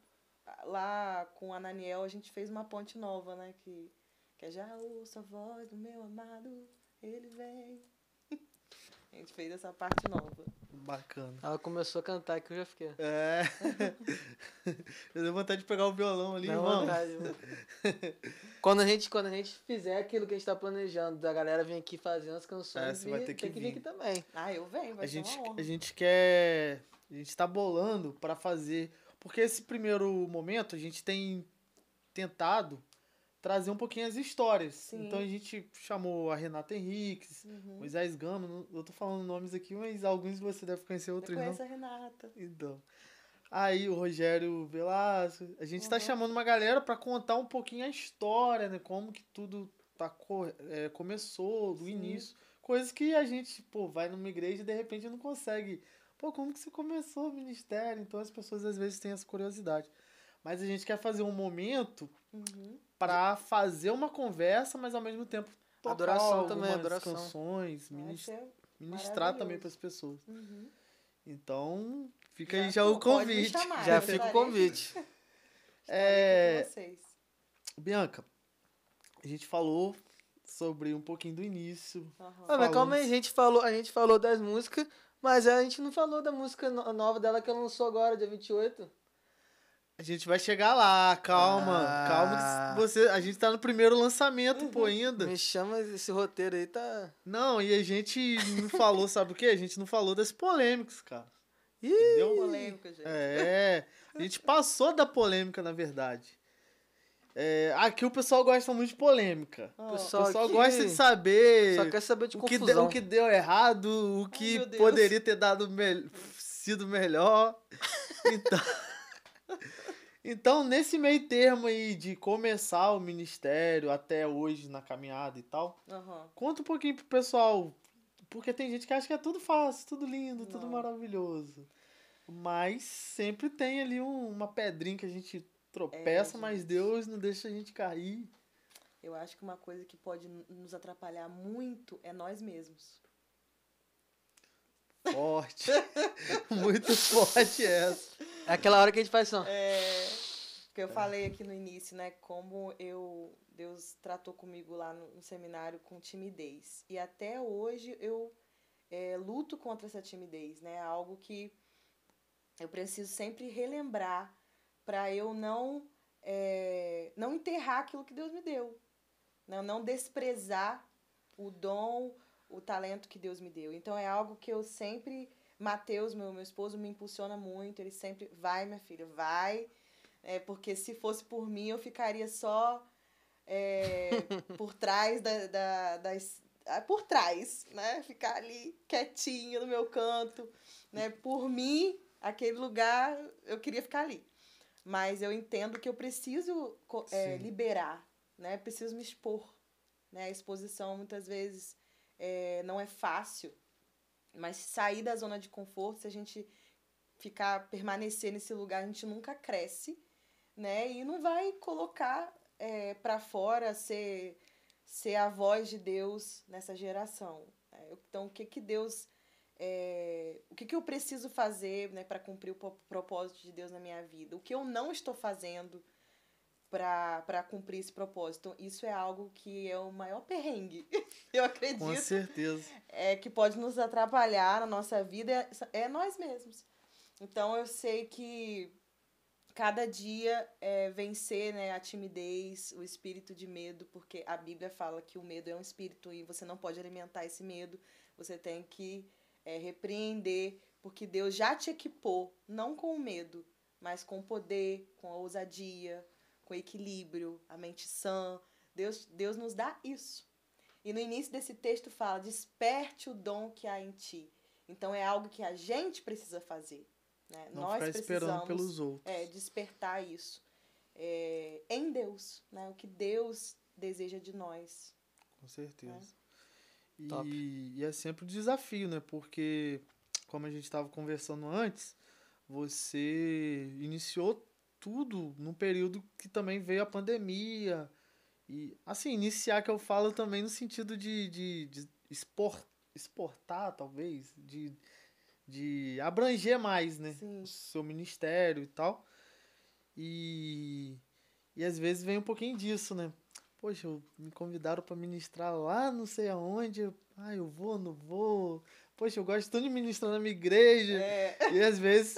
lá com o Ananiel, a gente fez uma ponte nova, né? Que é Já ouço a voz do meu amado, ele vem. A gente fez essa parte nova. Bacana. Ela começou a cantar que eu já fiquei. Eu dei vontade de pegar o violão ali, Dá irmão. vontade, quando a gente fizer aquilo que a gente tá planejando, da galera vir aqui fazendo as canções, você vai ter que vir aqui também. Eu venho, vai ser uma honra. A gente tá bolando pra fazer... Porque esse primeiro momento, a gente tem tentado trazer um pouquinho as histórias. Sim. Então a gente chamou a Renata Henriques, Moisés Gama, eu tô falando nomes aqui, mas alguns você deve conhecer, outros não. Eu conheço a Renata. Então. Aí o Rogério Velasco, a gente tá chamando uma galera pra contar um pouquinho a história, né? Como que tudo começou, do início. Coisas que a gente, vai numa igreja e de repente não consegue. Como que você começou o ministério? Então as pessoas às vezes têm essa curiosidade. Mas a gente quer fazer um momento pra fazer uma conversa, mas ao mesmo tempo tocar adoração também, adoração. Canções, ministrar também para as pessoas. Então, fica aí já o convite. Já fica o convite. Bianca, a gente falou sobre um pouquinho do início. Mas calma aí, a gente falou das músicas, mas a gente não falou da música nova dela que ela lançou agora, dia 28. A gente vai chegar lá, calma. Calma que a gente tá no primeiro lançamento, ainda. Me chama, esse roteiro aí tá... Não, e a gente não falou, sabe o quê? A gente não falou das polêmicas, cara. Entendeu? Polêmica, gente. A gente passou da polêmica, na verdade. Aqui o pessoal gosta muito de polêmica. O pessoal gosta de saber... Só quer saber de confusão. O que deu errado, o que poderia ter sido melhor. Então, nesse meio termo aí de começar o ministério até hoje na caminhada e tal, conta um pouquinho pro pessoal, porque tem gente que acha que é tudo fácil, tudo lindo, tudo maravilhoso. Mas sempre tem ali uma pedrinha que a gente tropeça, mas Deus não deixa a gente cair. Eu acho que uma coisa que pode nos atrapalhar muito é nós mesmos. Forte. Muito forte essa. É aquela hora que a gente faz só. Que eu falei aqui no início, né? Como Deus tratou comigo lá no seminário com timidez. E até hoje eu luto contra essa timidez, né? É algo que eu preciso sempre relembrar para eu não enterrar aquilo que Deus me deu, né? Não desprezar o dom, o talento que Deus me deu. Então é algo que eu sempre... Mateus, meu esposo, me impulsiona muito. Ele sempre, vai, minha filha, vai. Porque se fosse por mim, eu ficaria só por trás por trás, né? Ficar ali quietinha no meu canto, né? Por mim, aquele lugar, eu queria ficar ali. Mas eu entendo que eu preciso liberar, né? Preciso me expor, né? A exposição, muitas vezes, não é fácil. Mas sair da zona de conforto, se a gente permanecer nesse lugar, a gente nunca cresce, né? E não vai colocar para fora ser a voz de Deus nessa geração. Então, o que Deus... o que eu preciso fazer, né, para cumprir o propósito de Deus na minha vida? O que eu não estou fazendo para cumprir esse propósito? Isso é algo que é o maior perrengue, eu acredito. Com certeza. Que pode nos atrapalhar na nossa vida é nós mesmos. Então, eu sei que cada dia vencer, né, a timidez, o espírito de medo, porque a Bíblia fala que o medo é um espírito e você não pode alimentar esse medo, você tem que repreender, porque Deus já te equipou, não com o medo, mas com o poder, com a ousadia, com o equilíbrio, a mente sã. Deus nos dá isso. E no início desse texto fala, desperte o dom que há em ti. Então é algo que a gente precisa fazer. Né? Não Nós ficar esperando pelos outros. Despertar isso em Deus, né? O que Deus deseja de nós. Com certeza. Top. E é sempre um desafio, né? Porque, como a gente estava conversando antes, você iniciou tudo num período que também veio a pandemia. E, assim, iniciar que eu falo também no sentido de exportar, talvez, de abranger mais, né? Sim. O seu ministério e tal. E às vezes vem um pouquinho disso, né? Poxa, me convidaram para ministrar lá, não sei aonde. Eu vou, não vou. Poxa, eu gosto tanto de ministrar na minha igreja. E às vezes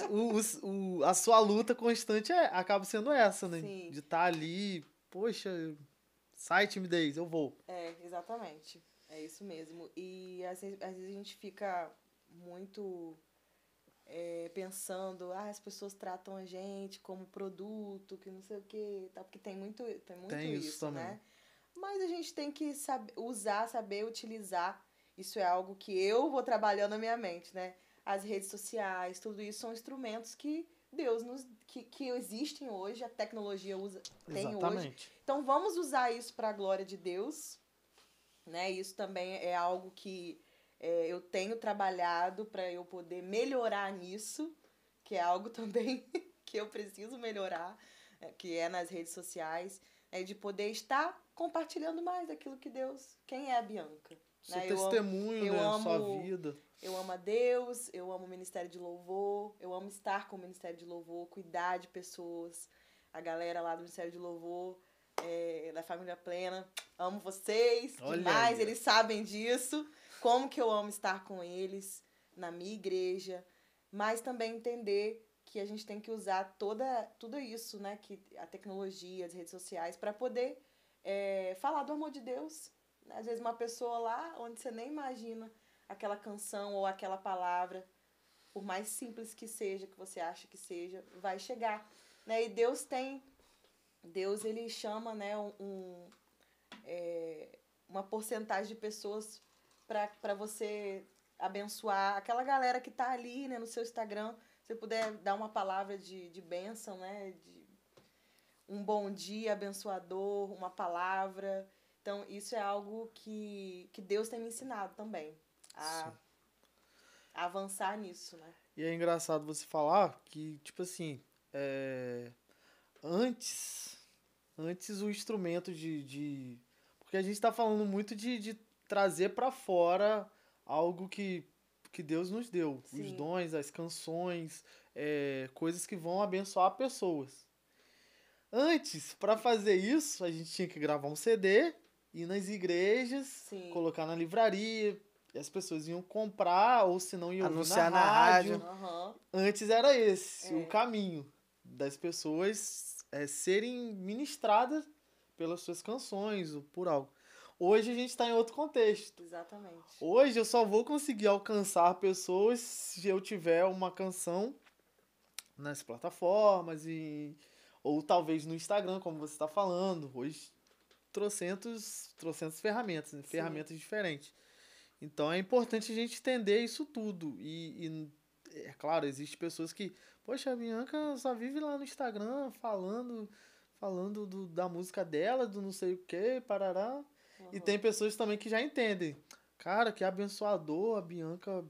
a sua luta constante acaba sendo essa, né? Sim. De estar ali, poxa, sai timidez, eu vou. Exatamente. É isso mesmo. E às vezes a gente fica muito pensando, as pessoas tratam a gente como produto, que não sei o quê, tal, porque tem muito isso também. né? Mas a gente tem que saber utilizar. Isso é algo que eu vou trabalhando na minha mente, né? As redes sociais, tudo isso são instrumentos que Deus que existem hoje, a tecnologia tem hoje. Então vamos usar isso para a glória de Deus, né? Isso também é algo que eu tenho trabalhado para eu poder melhorar nisso, que é algo também que eu preciso melhorar, que é nas redes sociais, de poder estar compartilhando mais daquilo que Deus... Quem é a Bianca? Seu testemunho, né? Sua vida. Eu amo a Deus, eu amo o Ministério de Louvor, eu amo estar com o Ministério de Louvor, cuidar de pessoas, a galera lá do Ministério de Louvor, da Família Plena. Amo vocês demais, eles sabem disso. Como que eu amo estar com eles na minha igreja, mas também entender que a gente tem que usar tudo isso, né? Que a tecnologia, as redes sociais, para poder falar do amor de Deus. Às vezes uma pessoa lá onde você nem imagina aquela canção ou aquela palavra, por mais simples que seja, que você acha que seja, vai chegar. Né? E Deus ele chama, né, uma porcentagem de pessoas para você abençoar aquela galera que está ali, né, no seu Instagram. Se você puder dar uma palavra de bênção, né, de um bom dia abençoador, uma palavra. Então, isso é algo que Deus tem me ensinado também, a avançar nisso, né? E é engraçado você falar que, tipo assim, antes o instrumento porque a gente tá falando muito de trazer para fora algo que Deus nos deu. Sim. Os dons, as canções, coisas que vão abençoar pessoas. Antes, para fazer isso, a gente tinha que gravar um CD, ir nas igrejas, Sim. colocar na livraria, E as pessoas iam comprar, ou se não iam ouvir Anunciar na na rádio. rádio. Aham. Antes era esse É. o caminho das pessoas serem ministradas pelas suas canções ou por algo. Hoje a gente está em outro contexto. Exatamente. Hoje eu só vou conseguir alcançar pessoas se eu tiver uma canção nas plataformas ou talvez no Instagram, como você está falando. Hoje, trocentas ferramentas, né? Sim. Ferramentas diferentes. Então é importante a gente entender isso tudo. E é claro, existem pessoas que, poxa, a Bianca só vive lá no Instagram falando da música dela, do não sei o que, parará. E tem pessoas também que já entendem. Cara, que abençoador, a Bianca,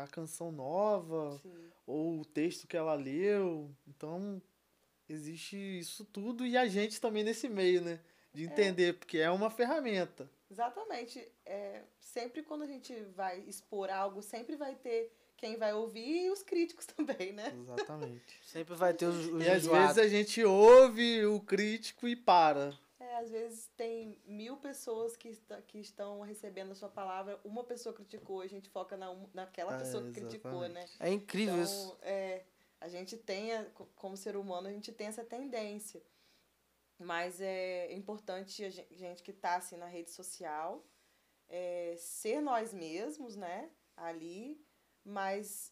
a canção nova, Sim. ou o texto que ela leu. Então, existe isso tudo e a gente também nesse meio, né? De entender, porque é uma ferramenta. Exatamente. Sempre quando a gente vai expor algo, sempre vai ter quem vai ouvir e os críticos também, né? Exatamente. Sempre vai ter os E às enjoados. vezes a gente ouve o crítico e para. Às vezes tem 1000 pessoas que estão recebendo a sua palavra, uma pessoa criticou, a gente foca naquela pessoa que criticou, né? É incrível isso. Então, a gente tem, como ser humano, a gente tem essa tendência. Mas é importante a gente que está assim, na rede social ser nós mesmos, né? Ali, mas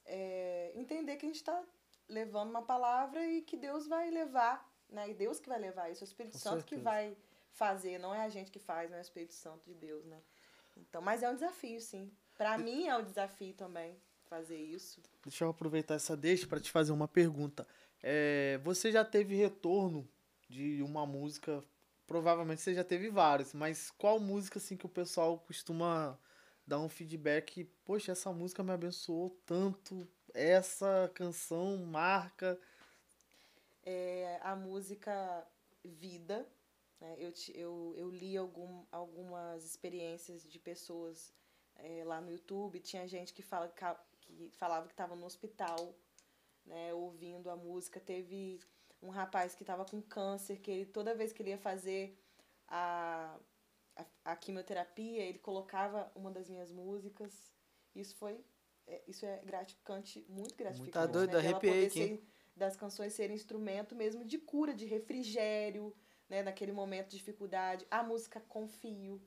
entender que a gente está levando uma palavra e que Deus vai levar, né? E Deus que vai levar isso, é o Espírito Santo que vai fazer, não é a gente que faz, não é o Espírito Santo de Deus, né? Então, mas é um desafio, sim. Para mim é um desafio também fazer isso. Deixa eu aproveitar essa deixa para te fazer uma pergunta. Você já teve retorno de uma música? Provavelmente você já teve vários, mas qual música assim que o pessoal costuma dar um feedback? Poxa, essa música me abençoou tanto, essa canção marca. A música Vida, né? Eu li algumas experiências de pessoas lá no YouTube. Tinha gente que falava que estava no hospital, né, ouvindo a música. Teve um rapaz que estava com câncer, que ele, toda vez que ele ia fazer a quimioterapia, ele colocava uma das minhas músicas. Isso é gratificante, muito gratificante. Tá doido, né? arrepiei aqui. Das canções serem instrumento mesmo de cura, de refrigério, né, naquele momento de dificuldade. A música Confio,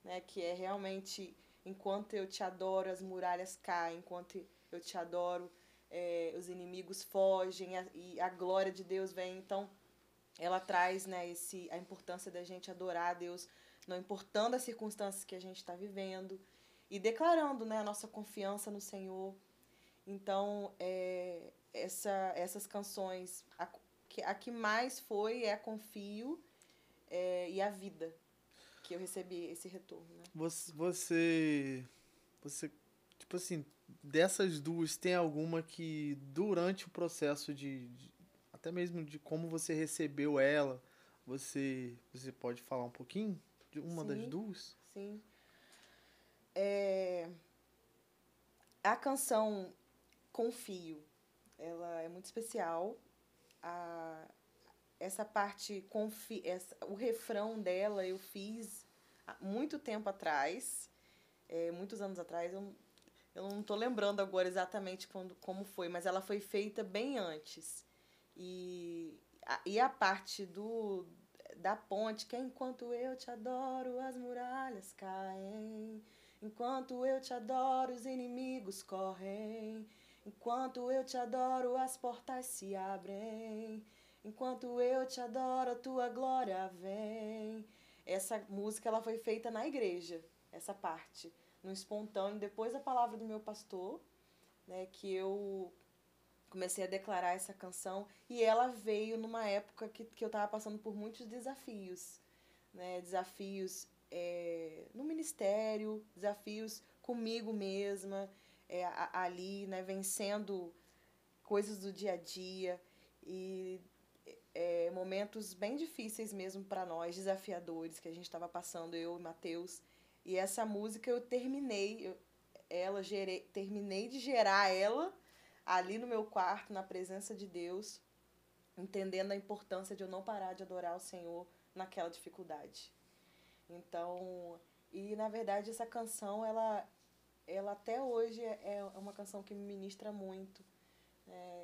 né, que é realmente enquanto eu te adoro, as muralhas caem, enquanto eu te adoro, os inimigos fogem e a glória de Deus vem. Então, ela traz, né, a importância da gente adorar a Deus, não importando as circunstâncias que a gente está vivendo, e declarando, né, a nossa confiança no Senhor. Então, essas canções, a que mais foi é a Confio e a Vida, que eu recebi esse retorno. Né? Você, tipo assim, dessas duas, tem alguma que durante o processo até mesmo de como você recebeu ela, você pode falar um pouquinho de uma das duas? Sim. A canção Confio, ela é muito especial. Essa parte, o refrão dela eu fiz há muito tempo atrás, muitos anos atrás. Eu não estou lembrando agora exatamente como foi, mas ela foi feita bem antes. E a parte da ponte, que é enquanto eu te adoro, as muralhas caem. Enquanto eu te adoro, os inimigos correm. Enquanto eu te adoro, as portas se abrem. Enquanto eu te adoro, a tua glória vem. Essa música ela foi feita na igreja, essa parte, no espontâneo, depois da palavra do meu pastor, né, que eu comecei a declarar essa canção. E ela veio numa época que eu estava passando por muitos desafios, né, desafios no ministério, desafios comigo mesma, ali, né, vencendo coisas do dia a dia e momentos bem difíceis mesmo para nós, desafiadores, que a gente estava passando, eu e Matheus. E essa música eu terminei de gerar ela ali no meu quarto, na presença de Deus, entendendo a importância de eu não parar de adorar o Senhor naquela dificuldade. Então, E, na verdade, essa canção, ela até hoje é uma canção que me ministra muito.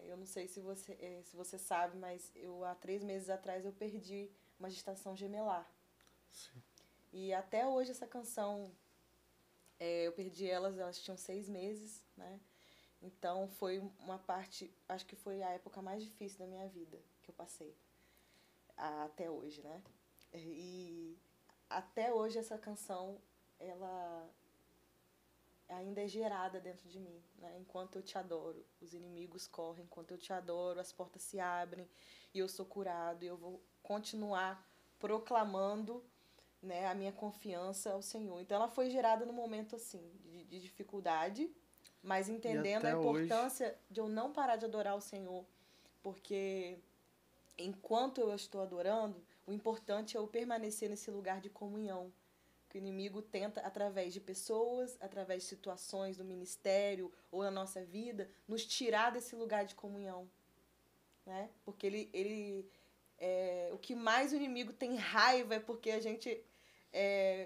Eu não sei se você sabe, mas há 3 meses atrás, eu perdi uma gestação gemelar. Sim. E até hoje essa canção, eu perdi elas tinham 6 meses, né? Então foi uma parte, acho que foi a época mais difícil da minha vida que eu passei, até hoje, né? E até hoje essa canção, ela ainda é gerada dentro de mim, né? Enquanto eu te adoro, os inimigos correm, enquanto eu te adoro, as portas se abrem e eu sou curado, e eu vou continuar proclamando, né, a minha confiança ao Senhor. Então ela foi gerada num momento assim de dificuldade, mas entendendo a importância de eu não parar de adorar o Senhor, porque enquanto eu estou adorando, o importante é eu permanecer nesse lugar de comunhão, que o inimigo tenta, através de pessoas, através de situações do ministério ou na nossa vida, nos tirar desse lugar de comunhão, né? Porque o que mais o inimigo tem raiva é porque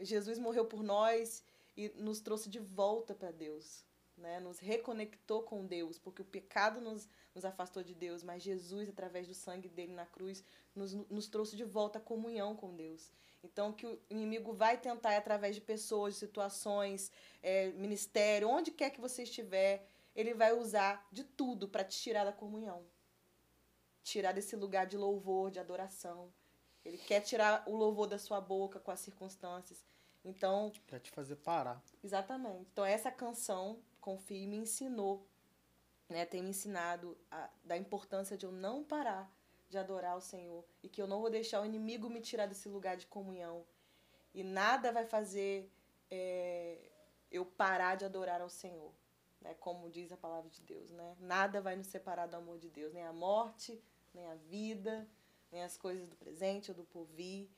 Jesus morreu por nós e nos trouxe de volta para Deus, né? Nos reconectou com Deus, porque o pecado nos afastou de Deus, mas Jesus, através do sangue dele na cruz, nos trouxe de volta a comunhão com Deus. Então, o que o inimigo vai tentar, através de pessoas, de situações, ministério, onde quer que você estiver, ele vai usar de tudo para te tirar da comunhão. Tirar desse lugar de louvor, de adoração. Ele quer tirar o louvor da sua boca com as circunstâncias. Então, quer te fazer parar. Exatamente. Então, essa canção, Confie, me ensinou, né, tem me ensinado da importância de eu não parar de adorar o Senhor e que eu não vou deixar o inimigo me tirar desse lugar de comunhão. E nada vai fazer eu parar de adorar ao Senhor, né, como diz a palavra de Deus, né? Nada vai nos separar do amor de Deus, nem a morte, nem a vida, nem as coisas do presente ou do porvir,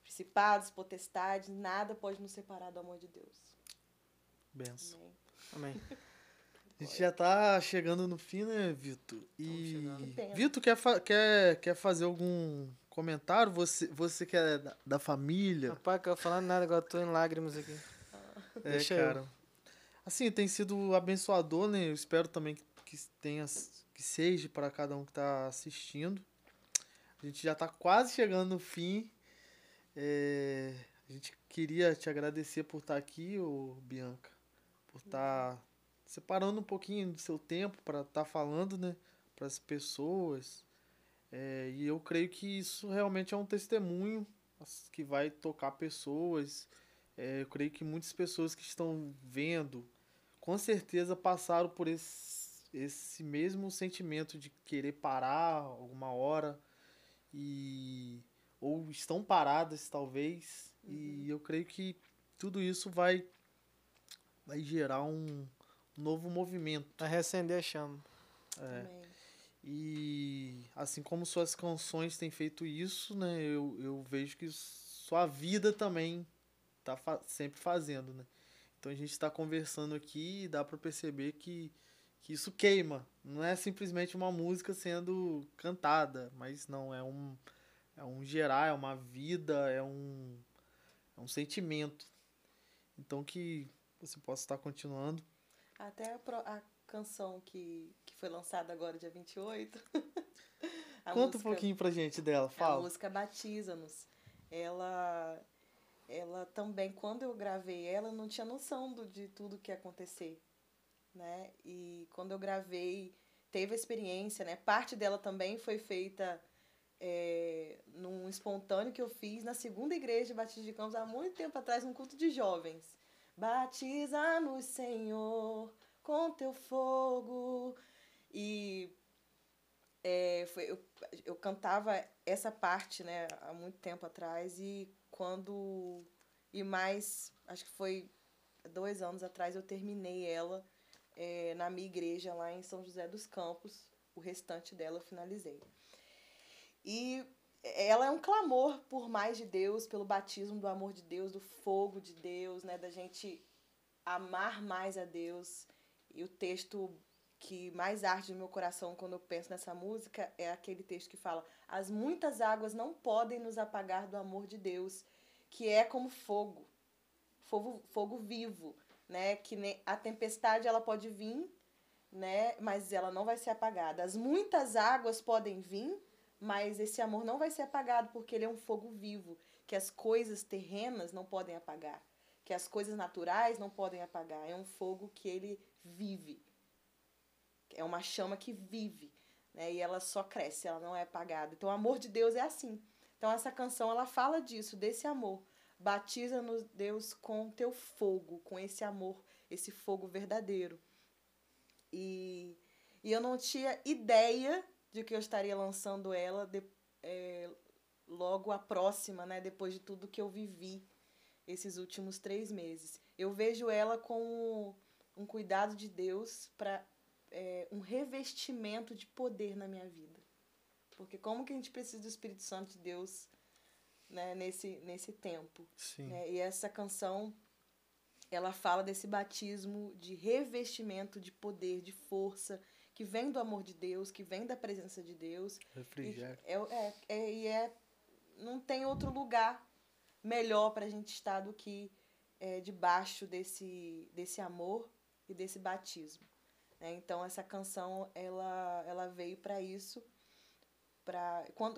principados, potestades, nada pode nos separar do amor de Deus. Benção. Amém. A gente já tá chegando no fim, né, Vitor? E Vitor, quer fazer algum comentário? Você que é da família? Rapaz, que eu falando nada, agora eu tô em lágrimas aqui. Deixa cara. eu. Assim, tem sido abençoador, né? Eu espero também que seja para cada um que tá assistindo. A gente já tá quase chegando no fim. A gente queria te agradecer por estar aqui, Bianca. Por estar separando um pouquinho do seu tempo para estar falando, né, para as pessoas. E eu creio que isso realmente é um testemunho que vai tocar pessoas. Eu creio que muitas pessoas que estão vendo, com certeza passaram por esse mesmo sentimento de querer parar alguma hora ou estão paradas, talvez. E eu creio que tudo isso vai gerar um novo movimento. Vai reacender a chama. E assim como suas canções têm feito isso, né? Eu vejo que sua vida também tá sempre fazendo, né? Então a gente está conversando aqui e dá para perceber que isso queima. Não é simplesmente uma música sendo cantada, mas não, é um gerar, é uma vida, é um sentimento. Então que você possa estar continuando. Até a canção que foi lançada agora, dia 28. Conta um pouquinho pra gente dela, fala. A música Batiza-nos. Ela também, quando eu gravei ela, eu não tinha noção de tudo que ia acontecer, né? E quando eu gravei, teve a experiência, né? Parte dela também foi feita num espontâneo que eu fiz na segunda igreja de Batista de Campos, há muito tempo atrás, num culto de jovens. Batiza-nos, Senhor, com teu fogo. E eu cantava essa parte, né, há muito tempo atrás, acho que foi 2 anos atrás, eu terminei ela na minha igreja lá em São José dos Campos. O restante dela eu finalizei. E ela é um clamor por mais de Deus, pelo batismo do amor de Deus, do fogo de Deus, né, da gente amar mais a Deus. E o texto que mais arde no meu coração quando eu penso nessa música é aquele texto que fala: as muitas águas não podem nos apagar do amor de Deus, que é como fogo. fogo vivo, né? Que a tempestade ela pode vir, né? Mas ela não vai ser apagada. As muitas águas podem vir, mas esse amor não vai ser apagado porque ele é um fogo vivo, que as coisas terrenas não podem apagar, que as coisas naturais não podem apagar. É um fogo que ele vive. É uma chama que vive, né? E ela só cresce, ela não é apagada. Então, o amor de Deus é assim. Então, essa canção, ela fala disso, desse amor. Batiza-nos, Deus, com teu fogo, com esse amor, esse fogo verdadeiro. E eu não tinha ideia de que eu estaria lançando ela logo a próxima, né? Depois de tudo que eu vivi esses últimos 3 meses. Eu vejo ela como um cuidado de Deus para um revestimento de poder na minha vida. Porque como que a gente precisa do Espírito Santo de Deus, né, nesse tempo? Sim. Né? E essa canção, ela fala desse batismo de revestimento de poder, de força, que vem do amor de Deus, que vem da presença de Deus. Refrigério. Não tem outro lugar melhor para a gente estar do que debaixo desse amor e desse batismo. Então, essa canção, ela veio para isso.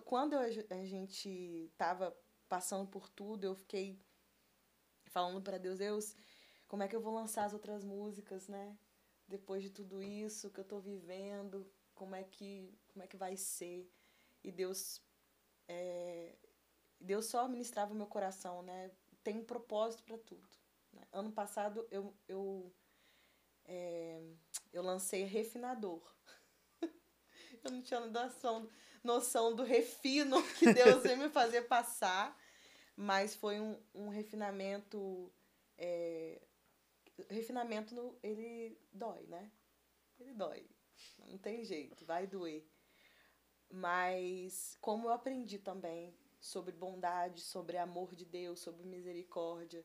Quando a gente estava passando por tudo, eu fiquei falando para Deus, como é que eu vou lançar as outras músicas, né? Depois de tudo isso que eu estou vivendo, como é que vai ser? E Deus só ministrava o meu coração, né? Tem um propósito para tudo. Né? Ano passado, eu lancei Refinador. Eu não tinha noção do refino que Deus veio me fazer passar, mas foi um refinamento. Refinamento, ele dói, né? Ele dói. Não tem jeito, vai doer. Mas como eu aprendi também sobre bondade, sobre amor de Deus, sobre misericórdia,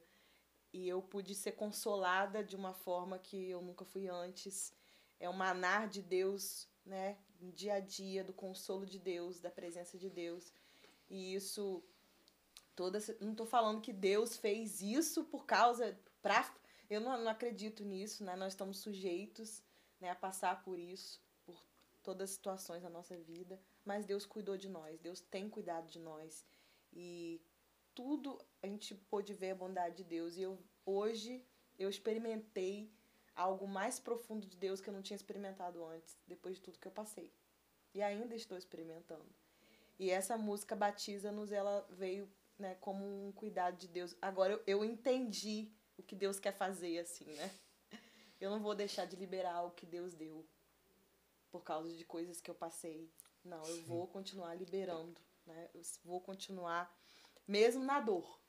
e eu pude ser consolada de uma forma que eu nunca fui antes. É um manar de Deus, né? No dia a dia, do consolo de Deus, da presença de Deus. E isso, não estou falando que Deus fez isso por causa... Eu não acredito nisso, né? Nós estamos sujeitos, né, a passar por isso, por todas as situações da nossa vida. Mas Deus cuidou de nós, Deus tem cuidado de nós. E tudo a gente pôde ver a bondade de Deus. E hoje eu experimentei algo mais profundo de Deus que eu não tinha experimentado antes, depois de tudo que eu passei. E ainda estou experimentando. E essa música Batiza-nos, ela veio, né, como um cuidado de Deus. Agora eu entendi o que Deus quer fazer, assim, né? Eu não vou deixar de liberar o que Deus deu por causa de coisas que eu passei. Não, eu vou continuar liberando, né? Eu vou continuar mesmo na dor,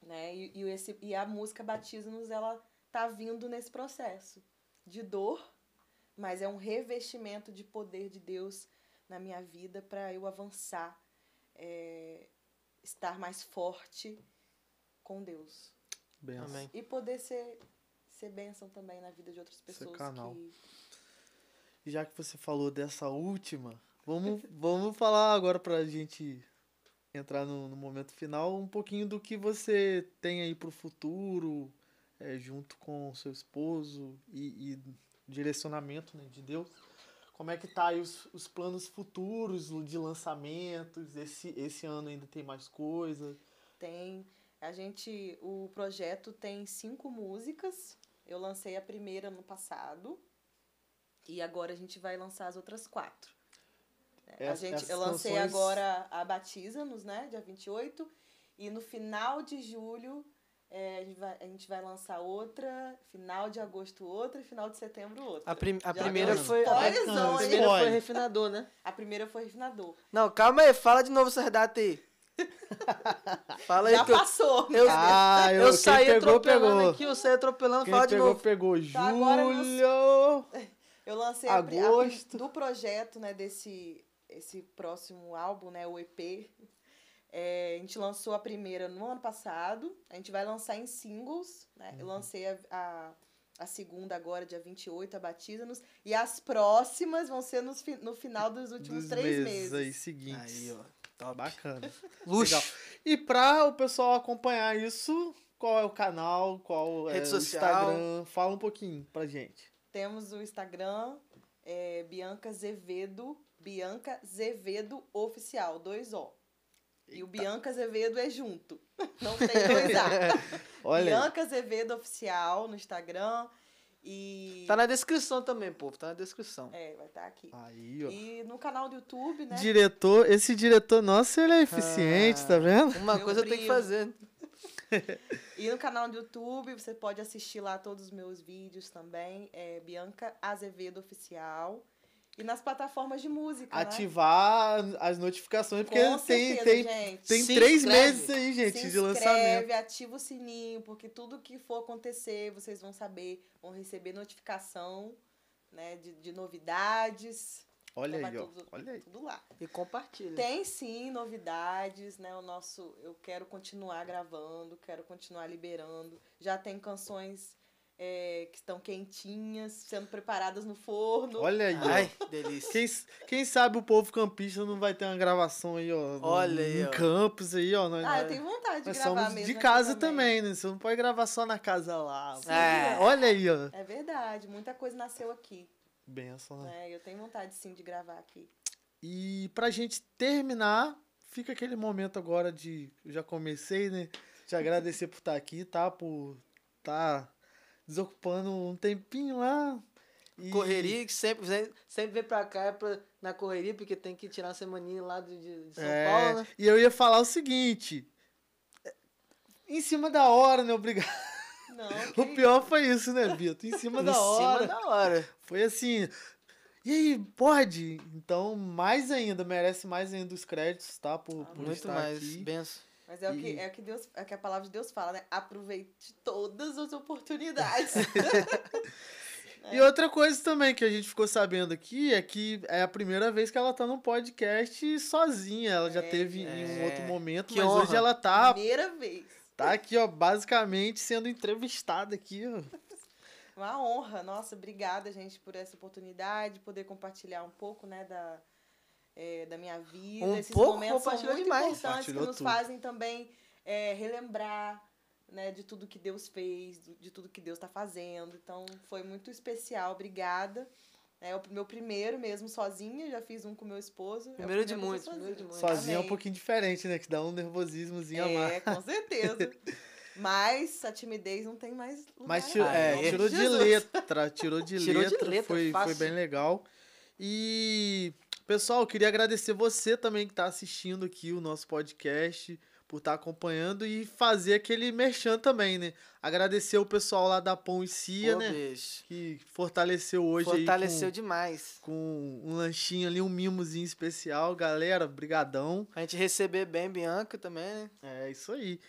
né? E a música Batiza-nos, ela tá vindo nesse processo de dor, mas é um revestimento de poder de Deus na minha vida para eu avançar, estar mais forte com Deus. Benção. E poder ser bênção também na vida de outras pessoas. Ser canal. E já que você falou dessa última, vamos falar agora pra gente entrar no momento final um pouquinho do que você tem aí pro futuro, junto com seu esposo e direcionamento, né, de Deus. Como é que tá aí os planos futuros de lançamentos? Esse ano ainda tem mais coisa? Tem. O projeto tem 5 músicas. Eu lancei a primeira no passado. E agora a gente vai lançar as outras 4. Eu lancei canções... agora a Batiza-nos, né? Dia 28. E no final de julho a gente vai lançar outra. Final de agosto outra e final de setembro outra. A primeira foi... Spoilerzão, a primeira foi Refinador, né? A primeira foi Refinador. Não, calma aí. Fala de novo essa data aí. Fala aí. Já passou. Eu saí atropelando pegou. aqui, eu saí atropelando. Quem fala de novo. Pegou. Tá, Julho. Eu lancei agosto. do projeto, né, esse próximo álbum, né, o EP. A gente lançou a primeira no ano passado. A gente vai lançar em singles, né? Eu lancei a segunda agora, dia 28, a Batiza-nos. E as próximas vão ser no final dos últimos 3 meses. Aí, seguintes. Aí, ó. Top. Bacana. Luxo. Legal. E pra o pessoal acompanhar isso, qual é o canal, qual é Rede o social. Instagram. Fala um pouquinho pra gente. Temos o Instagram, Bianca Azevedo Oficial, 2 O. E o Bianca Azevedo é junto, não tem 2 A. Olha aí. Bianca Azevedo Oficial no Instagram. E... Tá na descrição também, povo. Tá na descrição. vai estar aqui. Aí, ó. E no canal do YouTube, né? Esse diretor nosso, ele é eficiente, tá vendo? Uma Meu coisa eu tenho que primo. fazer. E no canal do YouTube, você pode assistir lá todos os meus vídeos também. É Bianca Azevedo Oficial. E nas plataformas de música, Ativar as notificações, porque Com certeza, gente. tem Se 3 inscreve. meses aí, gente, Se de lançamento. inscreve, ativa o sininho, porque tudo que for acontecer, vocês vão saber, vão receber notificação, né, de novidades. Olha Então aí, vai ó. Olha aí. tudo lá. E compartilha. Tem sim novidades, né? Eu quero continuar gravando, quero continuar liberando. Já tem canções que estão quentinhas, sendo preparadas no forno. Olha aí, ó. Ai, delícia. Quem sabe o povo campista não vai ter uma gravação aí, ó. Olha aí, em ó. Campos aí, ó. Eu tenho vontade de Nós gravar somos mesmo de aqui casa também, né? Você não pode gravar só na casa lá. É. Olha aí, ó. É verdade, muita coisa nasceu aqui. Benção, né? Né? Eu tenho vontade sim de gravar aqui. E pra gente terminar, fica aquele momento agora de... Eu já comecei, né? Te agradecer por estar aqui, tá? Por estar desocupando um tempinho lá. E... Correria, que sempre vem pra cá na correria, porque tem que tirar uma semaninha lá de São Paulo, né? E eu ia falar o seguinte... Em cima da hora, né? Obrigado. Não, O pior foi isso, né, Vitor? Em cima da hora. Em cima da hora. Foi assim... E aí, pode? Então, mais ainda, merece mais ainda os créditos, tá? Por Muito estar mais. aqui. Benção. Mas é o que a palavra de Deus fala, né? Aproveite todas as oportunidades. E outra coisa também que a gente ficou sabendo aqui é que é a primeira vez que ela tá num podcast sozinha. Ela já teve em um outro momento, Que mas honra. hoje ela tá Primeira vez. aqui, ó, basicamente sendo entrevistada aqui, ó. Uma honra. Nossa, obrigada, gente, por essa oportunidade, poder compartilhar um pouco, né, da minha vida. Um Esses pouco momentos são compartilhou muito demais. importantes que Compartilhou nos tudo. fazem também relembrar, né, de tudo que Deus fez, de tudo que Deus está fazendo. Então, foi muito especial. Obrigada. É o meu primeiro mesmo, sozinha. Já fiz um com meu esposo. Primeiro de que eu tô muitos, sozinha. primeiro de muitos. Sozinha é um Amém. pouquinho diferente, né? Que dá um nervosismozinho a mais. Com certeza. Mas a timidez não tem mais lugar. Mas não. Em nome tirou de Jesus. letra, tirou de letra, foi fácil. bem legal. E, pessoal, eu queria agradecer você também que está assistindo aqui o nosso podcast, por estar acompanhando e fazer aquele merchan também, né? Agradecer o pessoal lá da Pão e Cia, Pô, né? bicho. Que fortaleceu hoje Fortaleceu aí demais. com um lanchinho ali, um mimozinho especial. Galera, brigadão. A gente receber bem Bianca também, né? É isso aí.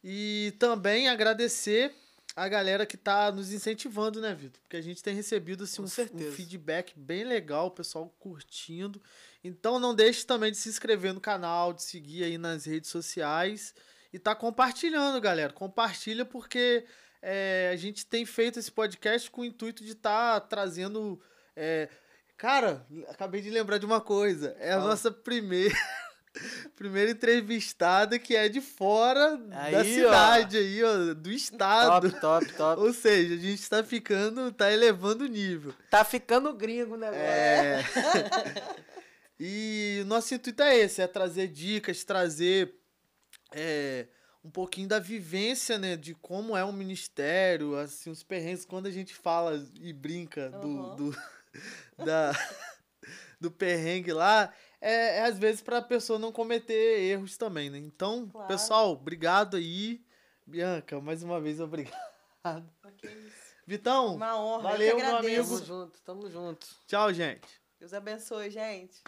E também agradecer a galera que tá nos incentivando, né, Vitor? Porque a gente tem recebido assim, Com um certeza. feedback bem legal, o pessoal curtindo. Então não deixe também de se inscrever no canal, de seguir aí nas redes sociais e tá compartilhando, galera. Compartilha porque a gente tem feito esse podcast com o intuito de estar trazendo... Cara, acabei de lembrar de uma coisa. É a Fala. nossa primeira entrevistada que é de fora da Aí, cidade aí, ó, do estado. Top. Ou seja, a gente tá elevando o nível. Tá ficando gringo o negócio. E o nosso intuito é esse, é trazer dicas, trazer um pouquinho da vivência, né, de como é um ministério, assim, os perrengues, quando a gente fala e brinca do perrengue lá, às vezes para a pessoa não cometer erros também, né? Então, Claro. pessoal, obrigado aí. Bianca, mais uma vez, obrigado. Que isso. Vitão, Uma honra. valeu, eu que meu agradeço. amigo. Tamo junto. Tchau, gente. Deus abençoe, gente.